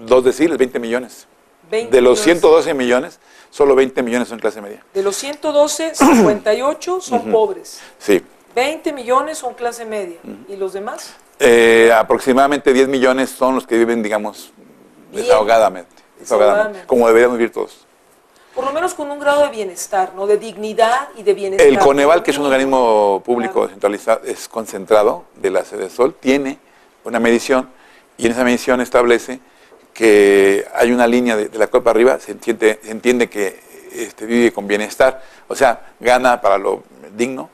2 deciles, 20 millones. 20 de los 112 millones, solo 20 millones son clase media. De los 112, 58 son pobres. Sí. 20 millones son clase media. ¿Y los demás? Aproximadamente 10 millones son los que viven, digamos, desahogadamente, como deberían vivir todos. Por lo menos con un grado de bienestar, ¿no? De dignidad y de bienestar. El Coneval, que es un organismo público descentralizado, es concentrado de la sede Sol, tiene una medición y en esa medición establece que hay una línea de la cual para arriba se entiende que vive con bienestar, o sea, gana para lo digno,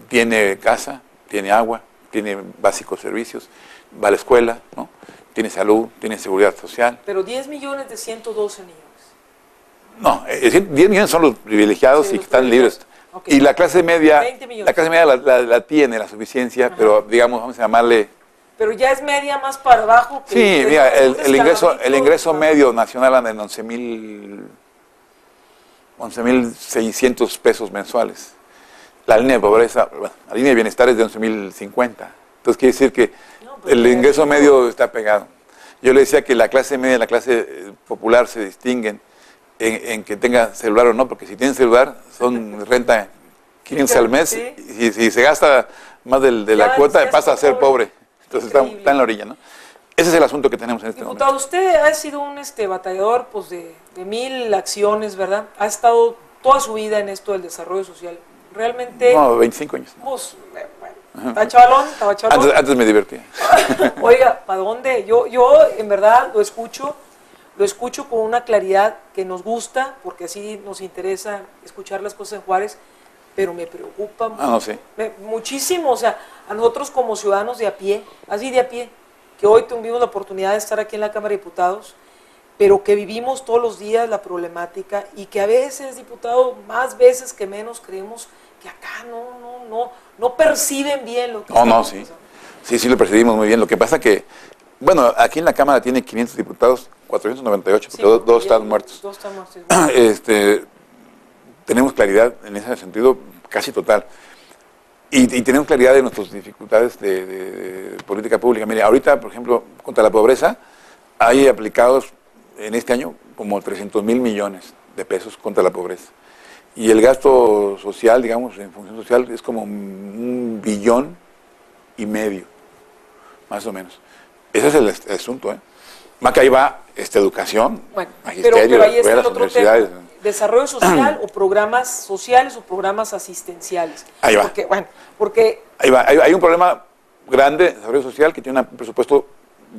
tiene casa, tiene agua, tiene básicos servicios, va a la escuela, ¿no? Tiene salud, tiene seguridad social. Pero 10 millones de 112 niños. No, 10 millones son los privilegiados y que están libres. Okay. Y la clase media, la tiene la suficiencia, pero digamos, vamos a llamarle... Pero ya es media más para abajo. Que sí, mira, el ingreso medio nacional anda en 11,600 pesos mensuales. La línea de pobreza, la línea de bienestar es de 11,050. Entonces quiere decir que el ingreso medio está pegado. Yo le decía que la clase media y la clase popular se distinguen en que tenga celular o no, porque si tienen celular son renta 15 al mes, ¿sí? Y si se gasta más de la cuota pasa a ser pobre. Entonces está en la orilla, ¿no? Ese es el asunto que tenemos en este momento. Diputado, usted ha sido un batallador pues, de 1000 acciones, ¿verdad? Ha estado toda su vida en esto del desarrollo social. Realmente... No, 25 años. ¿No? Pues, bueno, estaba chavalón. Antes me divertía. Oiga, ¿para dónde? Yo en verdad lo escucho con una claridad que nos gusta, porque así nos interesa escuchar las cosas en Juárez, pero me preocupa muchísimo, o sea, a nosotros como ciudadanos de a pie, así de a pie, que hoy tuvimos la oportunidad de estar aquí en la Cámara de Diputados, pero que vivimos todos los días la problemática y que a veces, diputado, más veces que menos creemos que acá no perciben bien lo que sí. Sí, lo percibimos muy bien. Lo que pasa que, bueno, aquí en la Cámara tiene 500 diputados, 498, porque dos están muertos. 2 están muertos. Tenemos claridad en ese sentido casi total. Y tenemos claridad de nuestras dificultades de política pública. Mire, ahorita, por ejemplo, contra la pobreza, hay aplicados en este año como 300,000 millones de pesos contra la pobreza. Y el gasto social, digamos, en función social, es como 1,5 billones, más o menos. Ese es el asunto, ¿eh? Más que ahí va educación, bueno, magisterio, pero ahí está el las otro universidades. tema. Desarrollo social o programas sociales o programas asistenciales. Ahí va. Porque ahí va. Hay un problema grande de desarrollo social que tiene un presupuesto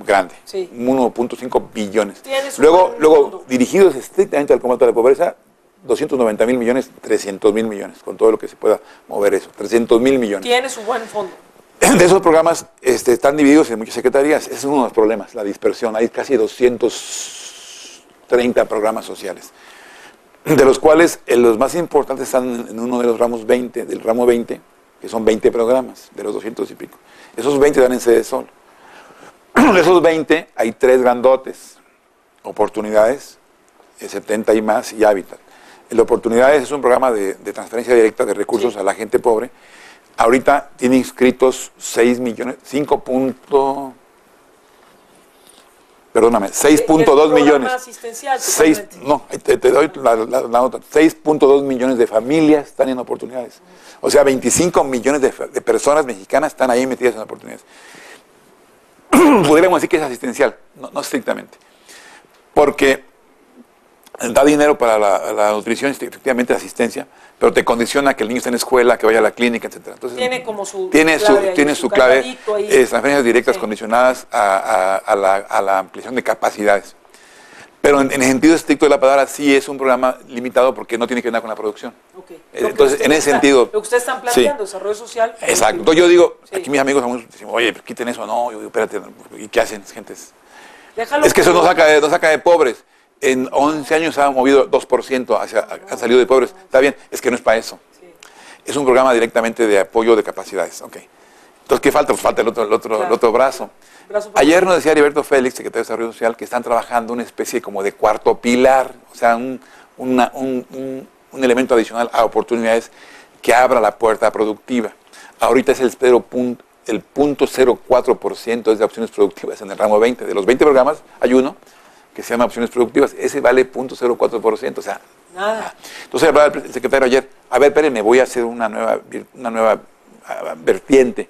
grande, sí. 1.5 billones. Luego, dirigidos estrictamente al combate a la pobreza, 290,000 millones, 300,000 millones, con todo lo que se pueda mover eso, 300,000 millones. Tiene su buen fondo. De esos programas están divididos en muchas secretarías. Ese es uno de los problemas, la dispersión. Hay casi 230 programas sociales, de los cuales los más importantes están en uno de los ramos 20, del ramo 20, que son 20 programas, de los 200 y pico. Esos 20 dan en sede solo. De esos 20 hay 3 grandotes, oportunidades, 70 y más, y hábitat. El Oportunidades es un programa de transferencia directa de recursos a la gente pobre. Ahorita tiene inscritos 6 millones, 6.2 millones. Asistencial, te doy la nota. 6.2 millones de familias están en Oportunidades. O sea, 25 millones de personas mexicanas están ahí metidas en Oportunidades. Podríamos decir que es asistencial, no estrictamente. Porque da dinero para la nutrición, efectivamente asistencia, pero te condiciona que el niño esté en la escuela, que vaya a la clínica, etc. Entonces, tiene como su tiene su clave, transferencias directas, sí, condicionadas a la ampliación de capacidades. Pero en el sentido estricto de la palabra, sí es un programa limitado porque no tiene que ver con la producción. Okay. Entonces, en ese sentido... Lo que ustedes están planteando, sí, desarrollo social. Exacto. Entonces, yo digo, sí, aquí mis amigos decimos, oye, quiten eso. No, yo digo, espérate, ¿y qué hacen, gentes? Déjalo, es que eso no saca de pobres. En 11 años se ha movido 2%, ha salido de pobres. Está bien, es que no es para eso. Sí. Es un programa directamente de apoyo de capacidades. Okay. Entonces, ¿qué falta? Pues falta el otro brazo. Ayer nos decía Heriberto Félix, secretario de Desarrollo Social, que están trabajando una especie como de cuarto pilar, o sea, un elemento adicional a oportunidades que abra la puerta productiva. Ahorita es el 0.04% es de opciones productivas en el ramo 20. De los 20 programas hay uno que se llama opciones productivas, ese vale 0.04%, o sea, nada. Entonces hablaba el secretario ayer, a ver, espérenme, voy a hacer una nueva vertiente.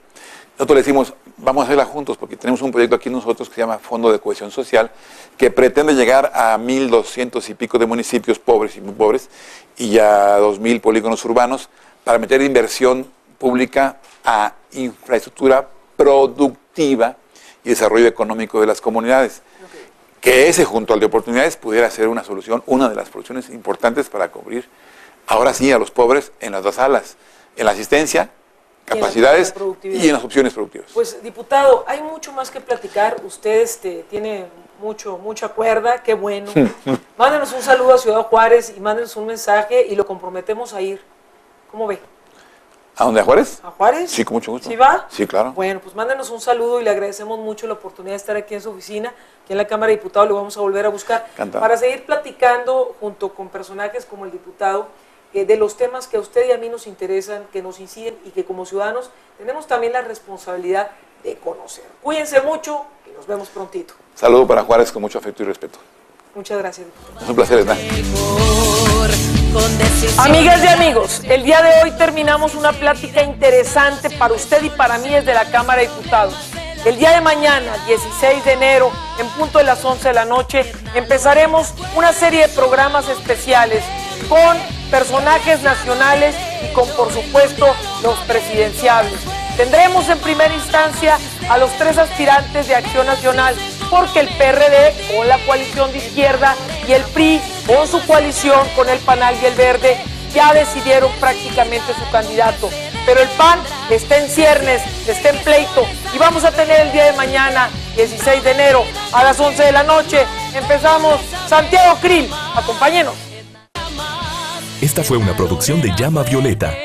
Nosotros le decimos, vamos a hacerla juntos, porque tenemos un proyecto aquí nosotros que se llama Fondo de Cohesión Social, que pretende llegar a 1,200 y pico de municipios pobres y muy pobres, y a 2,000 polígonos urbanos, para meter inversión pública a infraestructura productiva y desarrollo económico de las comunidades. Que ese, junto al de oportunidades, pudiera ser una solución, una de las soluciones importantes para cubrir, ahora sí, a los pobres en las dos alas, en la asistencia, capacidades y en las opciones productivas. Pues, diputado, hay mucho más que platicar. Usted tiene mucha cuerda, qué bueno. Mándenos un saludo a Ciudad Juárez y mándenos un mensaje y lo comprometemos a ir. ¿Cómo ve? ¿A dónde? ¿A Juárez? ¿A Juárez? Sí, con mucho gusto. ¿Sí va? Sí, claro. Bueno, pues mándenos un saludo y le agradecemos mucho la oportunidad de estar aquí en su oficina, aquí en la Cámara de Diputados. Lo vamos a volver a buscar para seguir platicando junto con personajes como el diputado de los temas que a usted y a mí nos interesan, que nos inciden y que como ciudadanos tenemos también la responsabilidad de conocer. Cuídense mucho y nos vemos prontito. Saludo para Juárez con mucho afecto y respeto. Muchas gracias, diputado. Es un placer, ¿verdad? Amigas y amigos, el día de hoy terminamos una plática interesante para usted y para mí desde la Cámara de Diputados. El día de mañana, 16 de enero, en punto de las 11 de la noche, empezaremos una serie de programas especiales con personajes nacionales y con, por supuesto, los presidenciables. Tendremos en primera instancia a los 3 aspirantes de Acción Nacional, porque el PRD con la coalición de izquierda y el PRI con su coalición con el PANAL y el Verde ya decidieron prácticamente su candidato. Pero el PAN está en ciernes, está en pleito y vamos a tener el día de mañana, 16 de enero, a las 11 de la noche. Empezamos. Santiago Krill, acompáñenos. Esta fue una producción de Llama Violeta.